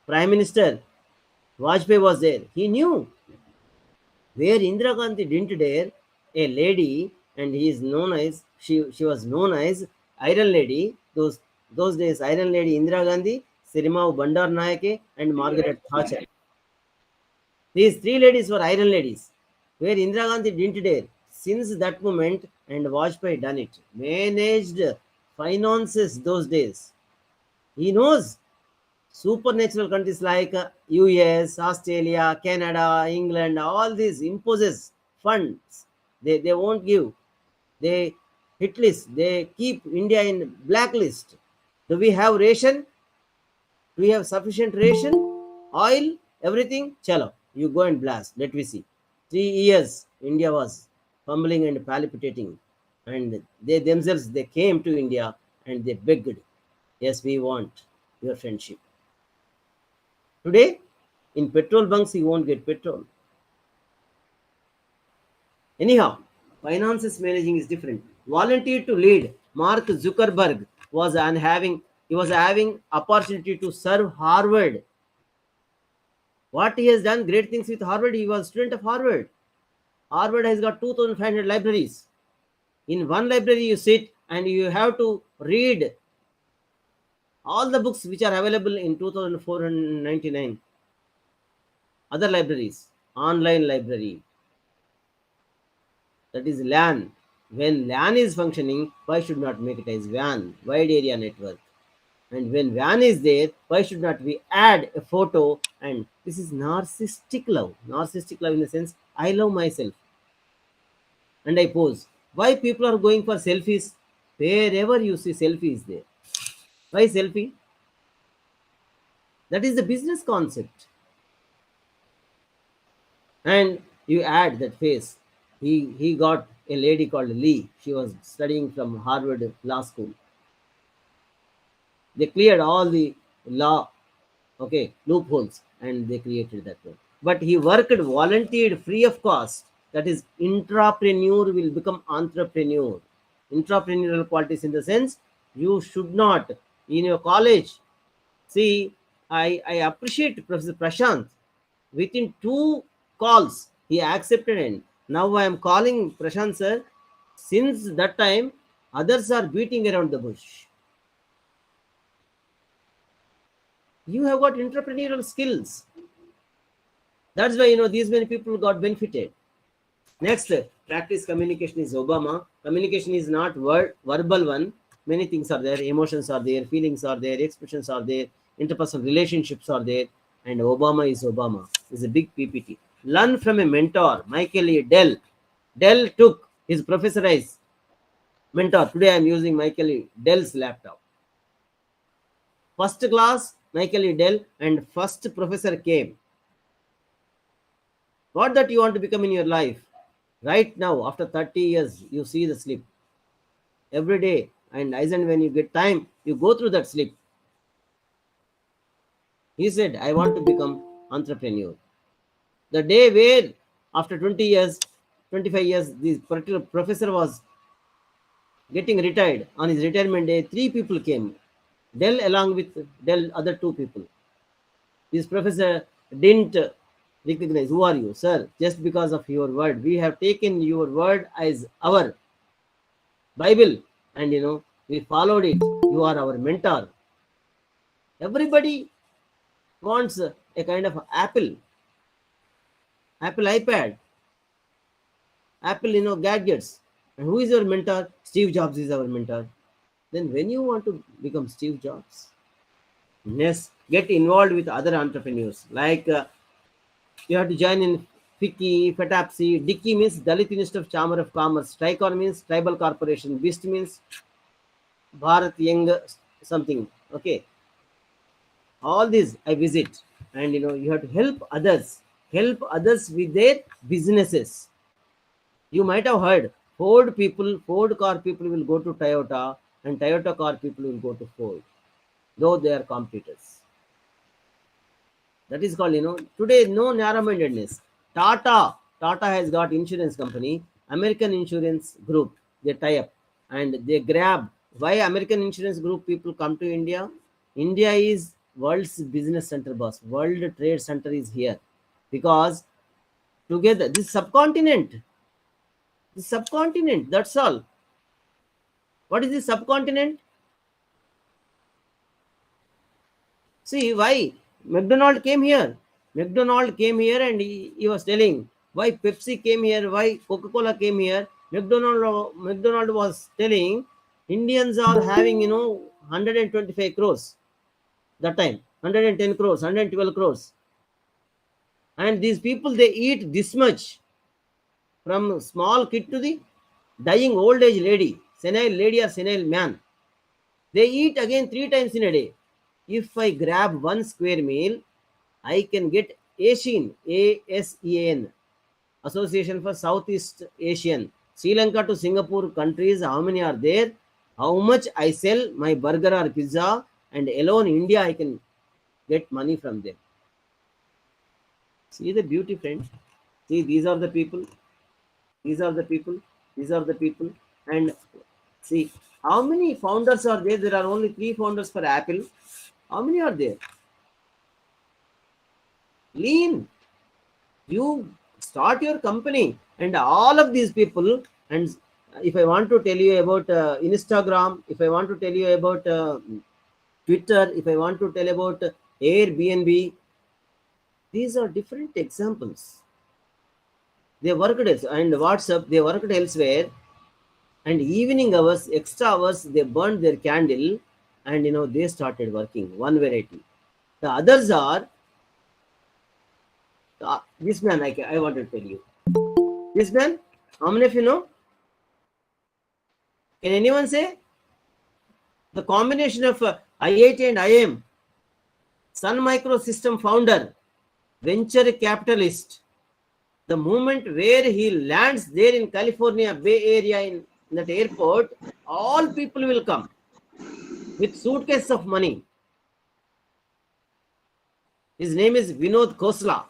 Prime Minister Vajpayee was there. He knew where Indira Gandhi didn't dare, a lady, and he is known as she was known as Iron Lady. Those days, Iron Lady Indira Gandhi, Sirimau Bandar Nayake, and Margaret Thatcher. These 3 ladies were Iron Ladies, where Indira Gandhi didn't dare. Since that moment, and Vajpayee done it, managed finances those days. He knows supernatural countries like US, Australia, Canada, England, all these imposes funds. They won't give. They hit list. They keep India in blacklist. Do we have ration? Do we have sufficient ration? Oil? Everything? Chalo. You go and blast. Let me see. 3 years India was fumbling and palpitating. and they themselves they came to India and they begged, yes, we want your friendship. Today, in petrol bunks, you won't get petrol. Anyhow, finances managing is different. Volunteer to lead. Mark Zuckerberg was having opportunity to serve Harvard. What he has done, great things with Harvard. He was student of Harvard. Harvard has got 2,500 libraries. In one library, you sit and you have to read all the books which are available in 2,499 other libraries. Online library, that is LAN. When LAN is functioning, why should not make it as WAN, wide area network? And when WAN is there, why should not we add a photo? And this is narcissistic love. Narcissistic love in the sense, I love myself and I pose. Why people are going for selfies? Wherever you see selfie is there. Why selfie? That is the business concept. And you add that face. He got a lady called Lee. She was studying from Harvard Law School. They cleared all the law, okay, loopholes, and they created that one. But he worked, volunteered free of cost. That is, intrapreneur will become entrepreneur. Entrepreneurial qualities in the sense, you should not in your college. See, I appreciate Professor Prashant. Within 2 calls, he accepted it. Now I am calling Prashant sir. Since that time, others are beating around the bush. You have got entrepreneurial skills. That's why these many people got benefited. Next, practice communication is Obama. Communication is not verbal one. Many things are there. Emotions are there. Feelings are there. Expressions are there. Interpersonal relationships are there. And Obama is Obama. It's a big PPT. Learn from a mentor. Michael E. Dell. Dell took his professor as mentor. Today I am using Michael E. Dell's laptop. First class, Michael E. Dell, and first professor came. What that you want to become in your life? Right now, after 30 years, you see the slip every day, and as and when you get time, you go through that slip. He said, I want to become entrepreneur. The day where after 20 years, 25 years, this particular professor was getting retired. On his retirement day, 3 people came. Dell along with Dell other 2 people. This professor didn't recognize, who are you, sir? Just because of your word. We have taken your word as our Bible, and we followed it. You are our mentor. Everybody wants a kind of Apple iPad, Apple gadgets. And who is your mentor? Steve Jobs is our mentor. Then when you want to become Steve Jobs, yes, get involved with other entrepreneurs. Like you have to join in FICCI, FETAPSI. DICKI means Dalit Institute of Chamber of Commerce. TRICOR means Tribal Corporation. BIST means Bharat Young something. Okay. All these I visit. And you have to help others. Help others with their businesses. You might have heard Ford car people will go to Toyota, and Toyota car people will go to Ford, though they are competitors. That is called, today no narrow-mindedness. Tata has got insurance company, American Insurance Group. They tie up and they grab. Why American Insurance Group people come to India? India is world's business center, boss. World Trade Center is here because together this subcontinent. That's all. What is this subcontinent? See why McDonald came here. McDonald came here and he was telling why Pepsi came here, why Coca-Cola came here. McDonald was telling Indians are having 125 crores that time, 110 crores, 112 crores, and these people they eat this much, from small kid to the dying old age lady, senile lady or senile man. They eat again 3 times in a day. If I grab 1 square meal, I can get ASEAN, ASEAN, Association for Southeast Asian. Sri Lanka to Singapore countries, how many are there? How much I sell my burger or pizza, and alone India I can get money from them. See the beauty, friend. See, these are the people. These are the people. These are the people. And see, how many founders are there? There are only 3 founders for Apple. How many are there? Lean. You start your company, and all of these people. And if I want to tell you about Instagram, if I want to tell you about Twitter, if I want to tell about Airbnb, these are different examples. They worked and WhatsApp, they worked elsewhere, and evening hours, extra hours, they burned their candle, and they started working. One variety. The others are this man. I want to tell you. This man, how many of you know? Can anyone say? The combination of IIT and IM, Sun Microsystem founder, venture capitalist, the moment where he lands there in California, Bay Area, in that airport, all people will come with suitcases of money. His name is Vinod Khosla.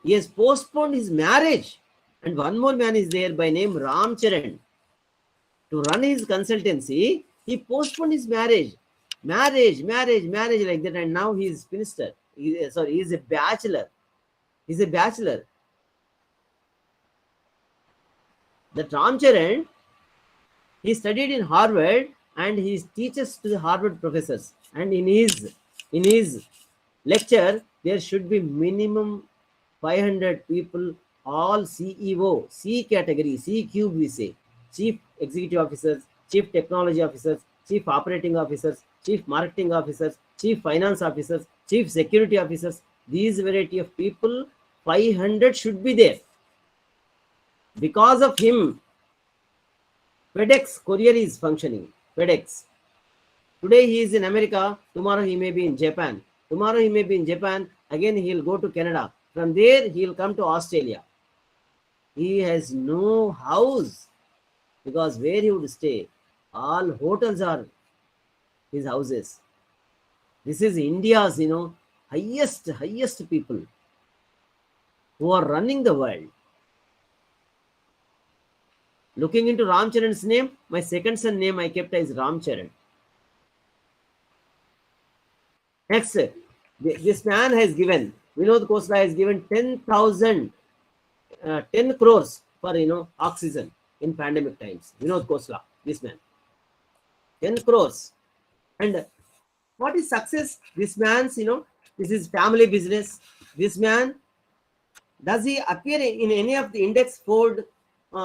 He has postponed his marriage. And one more man is there by name Ram Charan. To run his consultancy, he postponed his marriage like that, and now he is minister. He is a bachelor. He's a bachelor. That Ram Charan, he studied in Harvard, and he teaches to the Harvard professors. And in his lecture, there should be minimum 500 people, all CEO, C category, C cube we say, Chief Executive Officers, Chief Technology Officers, Chief Operating Officers, Chief Marketing Officers, Chief Finance Officers, Chief Security Officers. These variety of people, 500 should be there. Because of him, FedEx courier is functioning. FedEx. Today he is in America, tomorrow he may be in Japan. Tomorrow he may be in Japan, again he will go to Canada. From there he will come to Australia. He has no house, because where he would stay? All hotels are his houses. This is India's, highest people who are running the world. Looking into Ram Charan's name, my second son name I kept as Ram Charan. Next, this man has given, Vinod Khosla has given 10 crores for oxygen in pandemic times. Vinod Khosla, this man, 10 crores. And what is success? This man's, this is family business. This man, does he appear in any of the index Ford?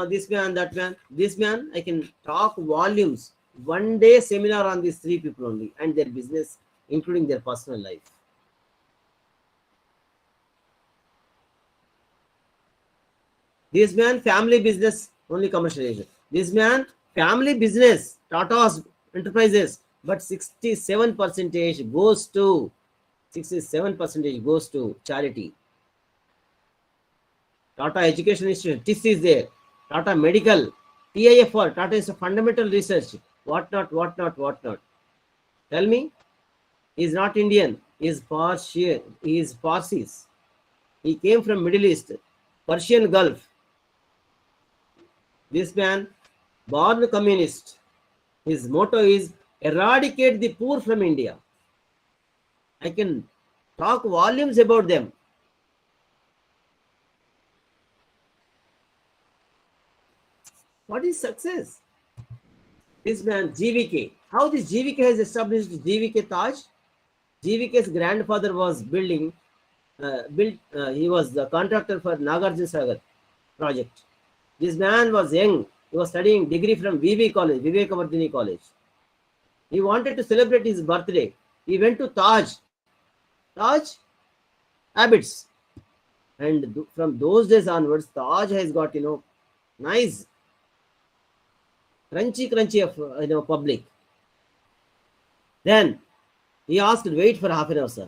This man, that man. This man, I can talk volumes. One day seminar on these 3 people only, and their business, including their personal life. This man, family business, only commercialization. This man, family business, Tata's enterprises, but 67% goes to charity. Tata Education Institute, TIS is there. Tata Medical, TIFR, Tata is Fundamental Research, whatnot. Tell me, he is not Indian, he is Parsi. He is Parsis. He came from Middle East, Persian Gulf. This man, born communist. His motto is eradicate the poor from India. I can talk volumes about them. What is success? This man, GVK. How this GVK has established GVK Taj? GVK's grandfather was he was the contractor for Nagarjuna Sagar project. This man was young. He was studying degree from VV College, Vivekavardhini College. He wanted to celebrate his birthday. He went to Taj Habits. And from those days onwards, Taj has got, nice crunchy of public. Then he asked, wait for half an hour, sir.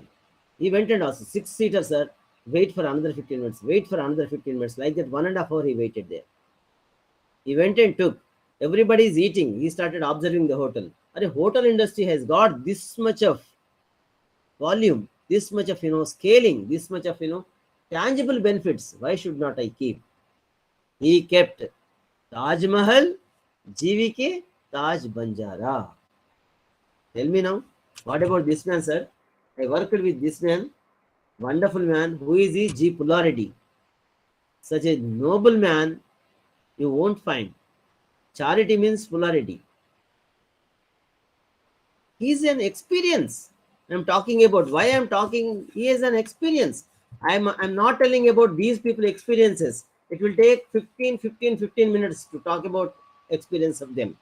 He went and asked, 6-seater, sir, wait for another 15 minutes, wait for another 15 minutes. Like that, 1.5 hours he waited there. He went and took. Everybody is eating. He started observing the hotel. The hotel industry has got this much of volume, this much of scaling, this much of tangible benefits. Why should not I keep? He kept Taj Mahal, GVK, Taj Banjara. Tell me now, what about this man, sir? I worked with this man, wonderful man. Who is he? G. Polarity. Such a noble man you won't find. Charity means polarity. He's an experience. I'm talking about why I'm talking. He is an experience. I'm not telling about these people experiences. It will take 15 minutes to talk about experience of them.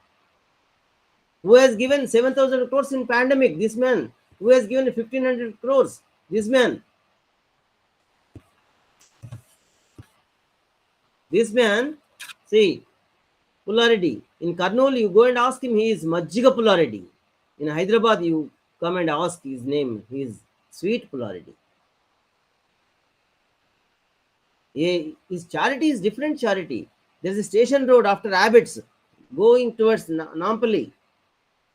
Who has given 7,000 crores in pandemic? This man. Who has given 1,500 crores? This man. This man, see, polarity. In Karnool, you go and ask him, he is Majjiga polarity. In Hyderabad, you come and ask his name, he is sweet polarity. His charity is different charity. There's a station road after Abbots, going towards Nampally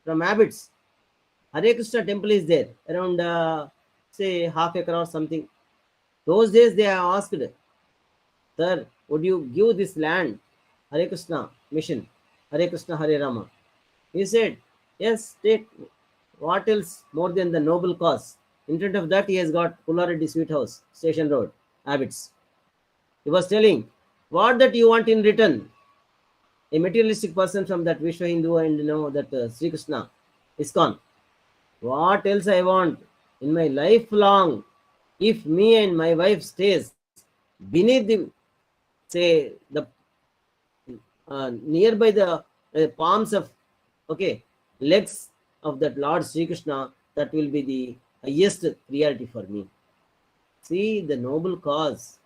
from Abbots. Hare Krishna temple is there, around, say, half acre or something. Those days they asked, sir, would you give this land? Hare Krishna mission, Hare Krishna, Hare Rama. He said, yes, take. What else more than the noble cause? In front of that, he has got Polarity Sweet House, Station Road, Abbots. He was telling, what that you want in return? A materialistic person from that Vishwa Hindu and that Sri Krishna, ISKCON. What else I want in my lifelong? If me and my wife stays beneath the, say, the nearby the palms of, legs of that Lord Sri Krishna, that will be the highest priority for me. See the noble cause.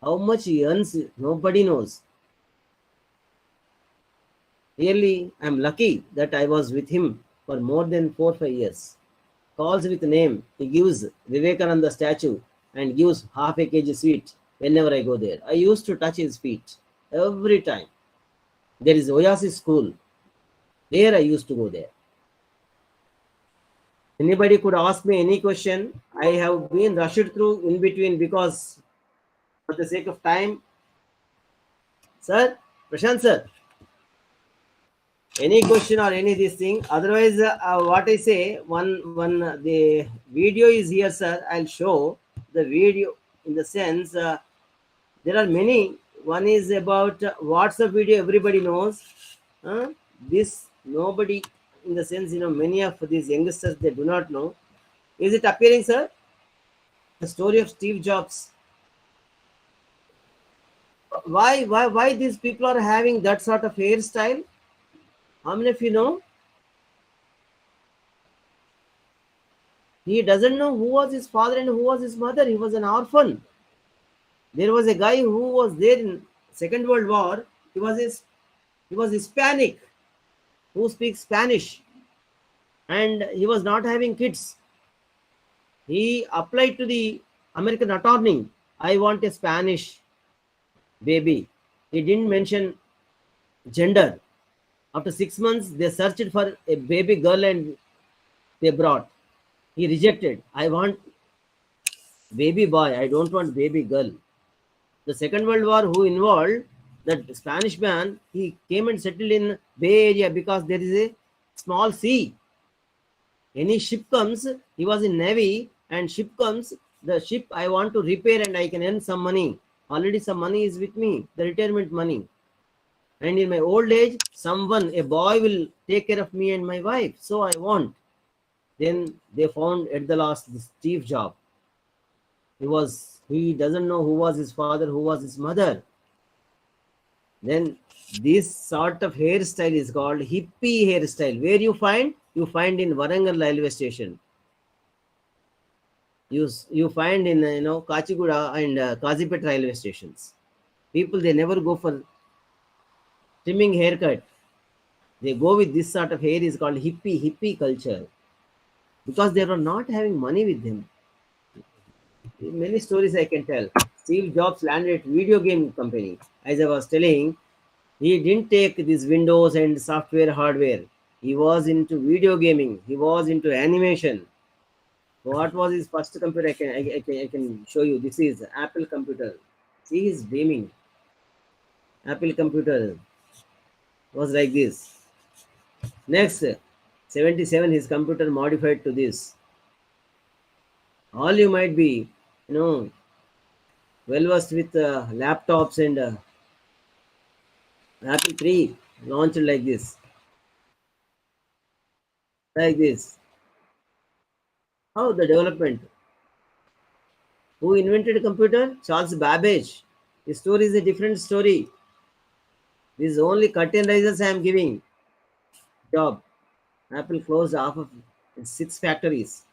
How much he earns, nobody knows. Really, I am lucky that I was with him for more than 4 or 5 years. Calls with name. He gives Vivekananda statue and gives half a kg sweet whenever I go there. I used to touch his feet every time. There is Oasis school. There I used to go there. Anybody could ask me any question. I have been rushed through in between because for the sake of time. Sir, Prashant sir, any question or any this thing? Otherwise, what I say, the video is here, sir. I'll show the video in the sense there are many. One is about WhatsApp video. Everybody knows. This nobody, in the sense, many of these youngsters, they do not know. Is it appearing, sir? The story of Steve Jobs. Why these people are having that sort of hairstyle? How many of you know? He doesn't know who was his father and who was his mother. He was an orphan. There was a guy who was there in Second World War. He was Hispanic, who speaks Spanish, and he was not having kids. He applied to the American attorney. I want a Spanish baby. He didn't mention gender. After 6 months, they searched for a baby girl and they brought. He rejected. I want baby boy. I don't want baby girl. The Second World War, who involved that Spanish man, he came and settled in Bay Area because there is a small sea. Any ship comes, he was in Navy, and ship comes, the ship I want to repair and I can earn some money. Already some money is with me, the retirement money. And in my old age, a boy will take care of me and my wife. So I want. Then they found at the last the Steve Jobs. He doesn't know who was his father, who was his mother. Then this sort of hairstyle is called hippie hairstyle. Where you find? You find in Warangal railway station. You find in Kachiguda and Kazipet railway stations. People, they never go for trimming haircut. They go with this sort of hair, is called hippie culture, because they were not having money with them. Many stories I can tell. Steve Jobs landed at video game company. As I was telling, He didn't take this Windows and software hardware. He was into video gaming. He was into animation. What was his first computer? I can show you. This is Apple computer. See, he's dreaming. Apple computer was like this. Next, 77, his computer modified to this. All you might be, you know, well versed with laptops and Apple 3 launched like this. Like this. How the development? Who invented computer? Charles Babbage. His story is a different story. This is only curtain rises I am giving. Job. Apple closed half of its 6 factories.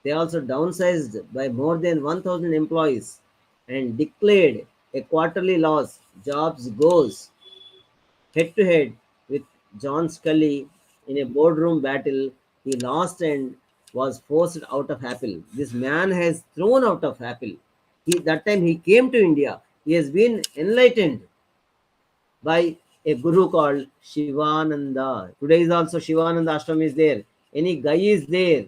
They also downsized by more than 1,000 employees and declared a quarterly loss. Jobs goes head to head with John Scully in a boardroom battle. He lost and was forced out of Apple. This man has thrown out of Apple. That time he came to India. He has been enlightened by a guru called Shivananda. Today is also Shivananda Ashram is there. Any guy is there.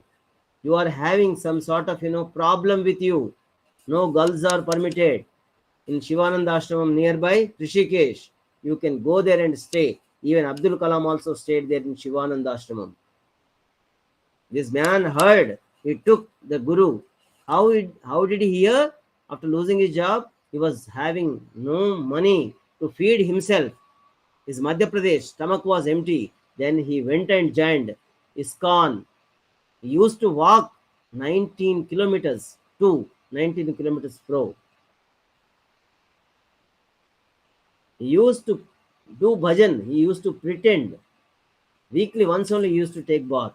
You are having some sort of problem with you. No girls are permitted. In Shivananda Ashram nearby Rishikesh, you can go there and stay. Even Abdul Kalam also stayed there in Shivananda Ashram. This man heard. He took the guru. How did he hear? After losing his job, he was having no money to feed himself. His Madhya Pradesh stomach was empty. Then he went and joined ISKCON. He used to walk 19 kilometers to 19 kilometers pro. He used to do bhajan. He used to pretend. Weekly once only he used to take bath.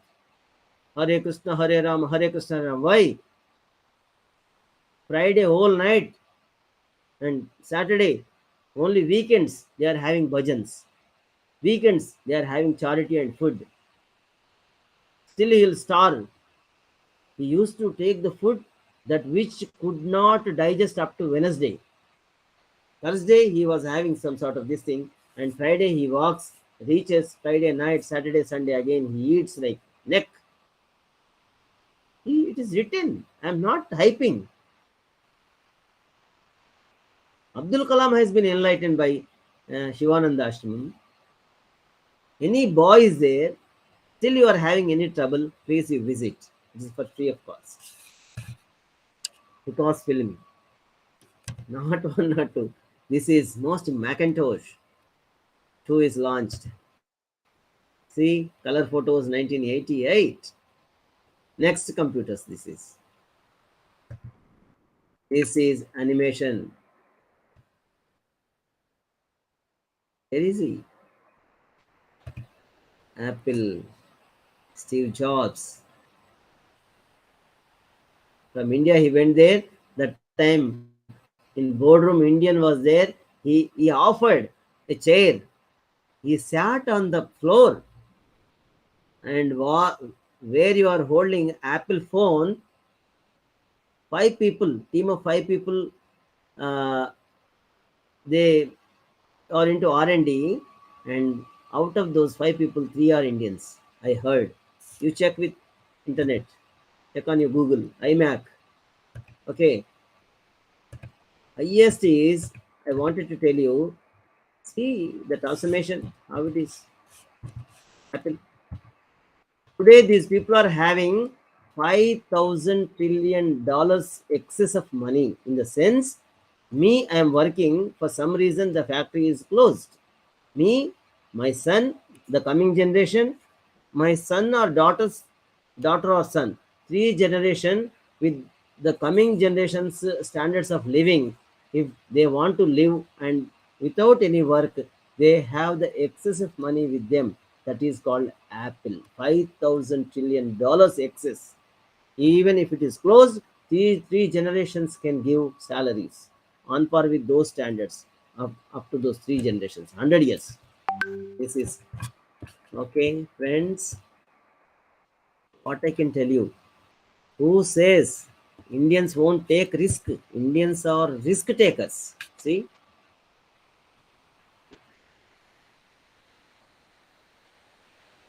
Hare Krishna, Hare Ram, Hare Krishna, Hare Ram. Why? Friday whole night and Saturday, only weekends they are having bhajans. Weekends they are having charity and food. Still he will starve. He used to take the food that which could not digest up to Wednesday. Thursday he was having some sort of this thing, and Friday he walks, reaches Friday night, Saturday, Sunday again he eats like neck. It is written. I am not hyping. Abdul Kalam has been enlightened by Shivananda Ashram. Any boy is there, still you are having any trouble, please you visit. This is for free of cost. Because film. Not one, not two. This is most Macintosh. 2 is launched. See, color photos 1988. Next computers this is. This is animation. Very easy. Apple, Steve Jobs. From India he went there. That time in boardroom Indian was there. He offered a chair. He sat on the floor and where you are holding Apple phone, 5 people, team of 5 people, they are into R&D, and out of those 5 people, 3 are Indians. I heard. You check with internet. Check on your Google, iMac. Okay. Highest is, I wanted to tell you, see the transformation, how it is. Apple. Today, these people are having $5,000 trillion excess of money. In the sense, me, I am working, for some reason the factory is closed. Me, my son, the coming generation, my son or daughter or son, 3 generation with the coming generation's standards of living. If they want to live and without any work, they have the excessive money with them. That is called Apple. $5,000 trillion excess. Even if it is closed, three generations can give salaries on par with those standards up to those 3 generations, 100 years. This is okay, friends. What I can tell you, who says Indians won't take risk? Indians are risk takers. See,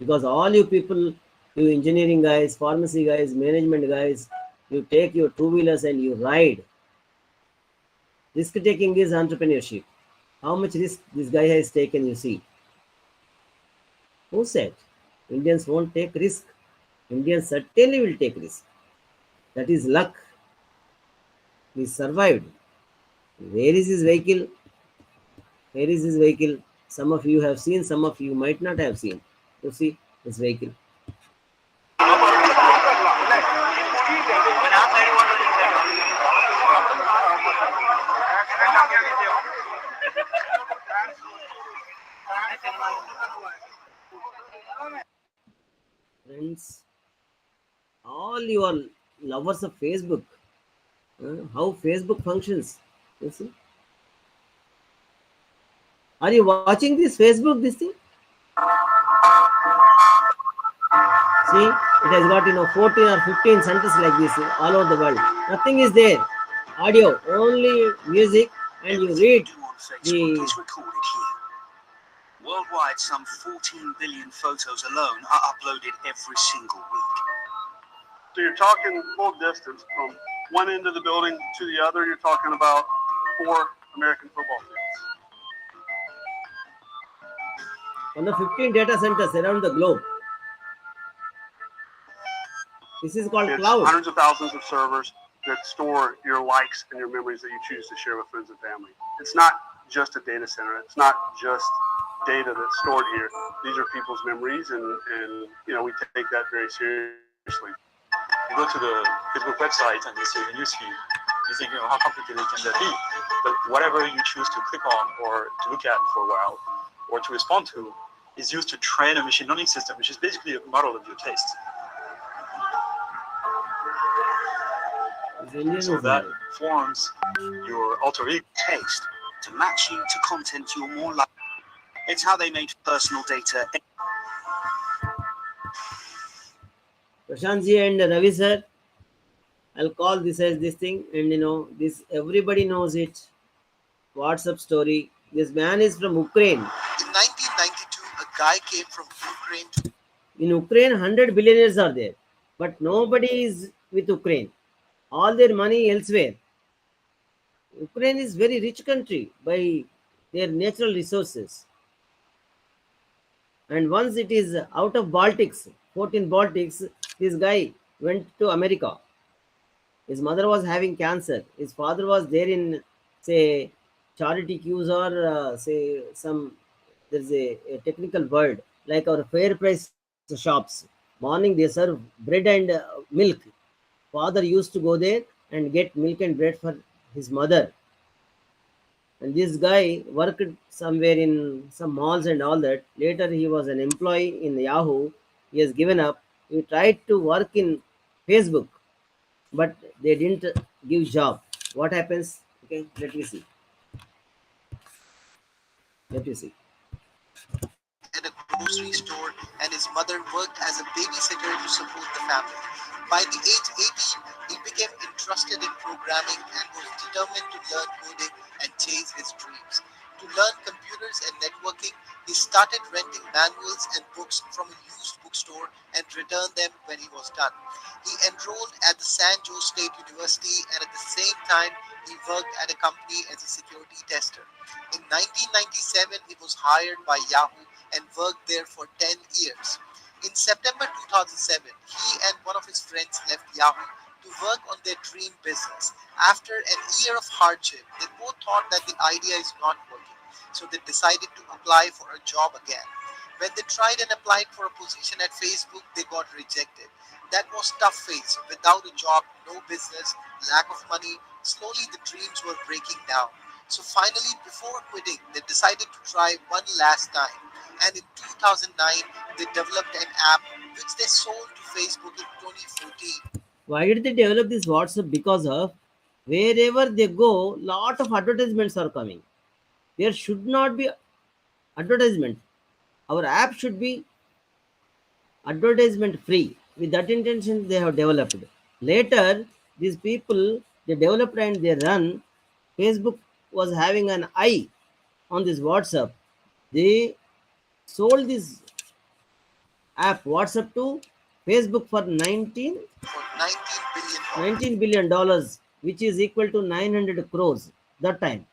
Because all you people, you engineering guys, pharmacy guys, management guys, you take your two wheelers and you ride. Risk taking is entrepreneurship. How much risk this guy has taken, you see. Who said Indians won't take risk? Indians certainly will take risk. That is luck. He survived. Where is his vehicle? Where is his vehicle? Some of you have seen, some of you might not have seen. You see his vehicle. Friends, all you are lovers of Facebook. How Facebook functions. You see? Are you watching this Facebook, this thing? See, it has got 14 or 15 centers like this all over the world. Nothing is there. Audio, only music, and you read the. Worldwide, some 14 billion photos alone are uploaded every single week. So you're talking full distance from one end of the building to the other. You're talking about 4 American football fields. On the 15 data centers around the globe. This is called It's cloud. hundreds of thousands of servers that store your likes and your memories that you choose to share with friends and family. It's not just a data center. It's not just data that's stored here. These are people's memories, and we take that very seriously. You go to the Facebook website and you see the newsfeed. You think, how complicated can that be? But whatever you choose to click on or to look at for a while or to respond to is used to train a machine learning system, which is basically a model of your taste. So that forms your alter ego taste to match you to content you're more like. It's how they made personal data. Prashantji and Ravi sir, I'll call this as this thing, and this everybody knows it. WhatsApp story. This man is from Ukraine. In 1992, a guy came from Ukraine to. In Ukraine, 100 billionaires are there, but nobody is with Ukraine. All their money elsewhere. Ukraine is very rich country by their natural resources. And once it is out of Baltics, 14 Baltics, this guy went to America. His mother was having cancer. His father was there in, say, charity queues or there's a technical word, like our fair price shops. Morning they serve bread and milk. Father used to go there and get milk and bread for his mother. And this guy worked somewhere in some malls and all that. Later he was an employee in Yahoo. He has given up. He tried to work in Facebook, but they didn't give job. What happens? Okay, let me see. Let me see. At a grocery store, and his mother worked as a babysitter to support the family. By the age 18, he became interested in programming and was determined to learn coding and chase his dreams. To learn computers and networking, he started renting manuals and books from a used bookstore and returned them when he was done. He enrolled at the San Jose State University, and at the same time, he worked at a company as a security tester. In 1997, he was hired by Yahoo and worked there for 10 years. In September 2007, he and one of his friends left Yahoo to work on their dream business. After an year of hardship, they both thought that the idea is not working, so they decided to apply for a job again. When they tried and applied for a position at Facebook, they got rejected. That was tough phase. Without a job, no business, lack of money, slowly the dreams were breaking down. So finally, before quitting, they decided to try one last time. And in 2009, they developed an app which they sold to Facebook in 2014. Why did they develop this WhatsApp? Because of wherever they go, lot of advertisements are coming. There should not be advertisement. Our app should be advertisement free. With that intention, they have developed. Later, these people, they developed and they run. Facebook was having an eye on this WhatsApp. They sold this app WhatsApp to Facebook for for 19 billion dollars. $19 billion, which is equal to 900 crores that time.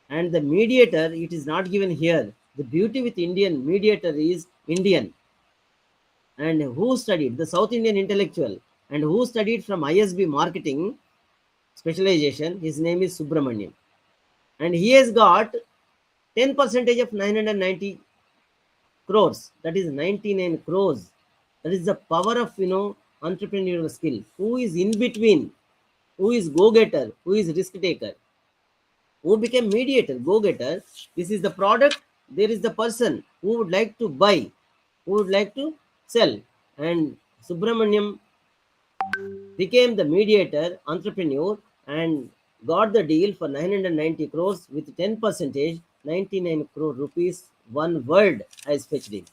And the mediator, it is not given here. The beauty with Indian mediator is Indian. And who studied? The South Indian intellectual. And who studied from ISB marketing specialization? His name is Subramaniam. And he has got 10 percentage of 990 crores. That is 99 crores. That is the power of entrepreneurial skill. Who is in between? Who is go-getter? Who is risk-taker? Who became mediator, go-getter? This is the product. There is the person who would like to buy, who would like to sell. And Subramaniam became the mediator, entrepreneur, and got the deal for 990 crores with 10 percentage, 99 crore rupees. One word has fetched him.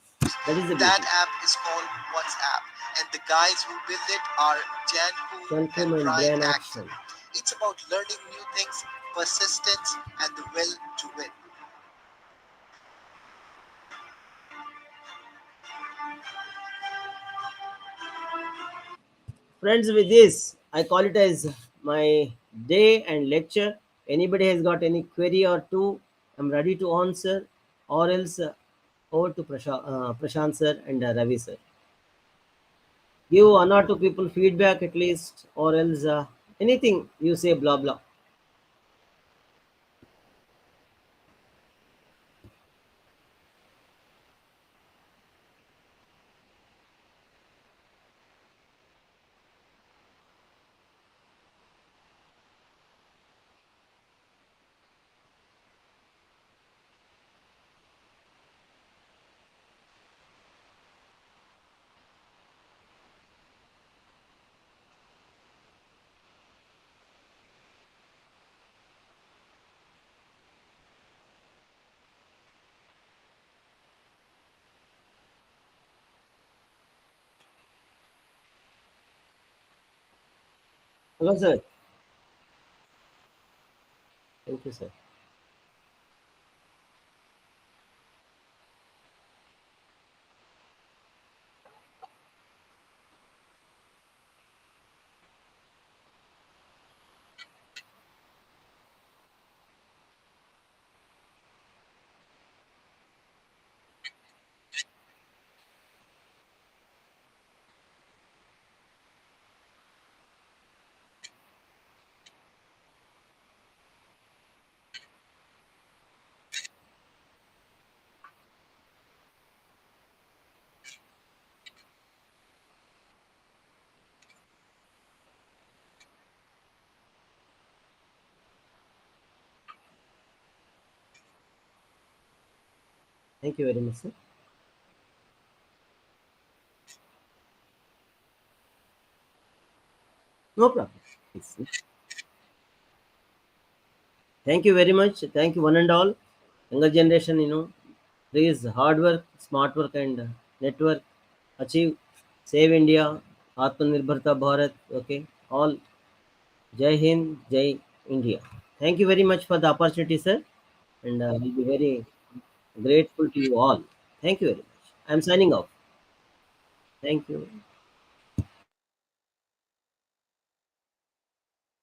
That is the That beauty. app is called WhatsApp, and the guys who build it are Jan Koon Confirm and and Brian Brian Acton. Action. It's about learning new things, persistence, and the will to win. Friends, with this, I call it as my day and lecture. Anybody has got any query or two, I'm ready to answer, or else over to Prashant sir and Ravi sir. Give one or two people feedback at least, or else anything you say, blah blah. Hello, sir. Thank you, sir. Thank you very much, sir. No problem. Please. Thank you very much. Thank you, one and all. Younger generation, please hard work, smart work, and network. Achieve, save India, Atmanirbharta Bharat. Okay, all. Jai Hind, Jai India. Thank you very much for the opportunity, sir, and we'll be very grateful to you all. Thank you very much. I'm signing off. Thank you.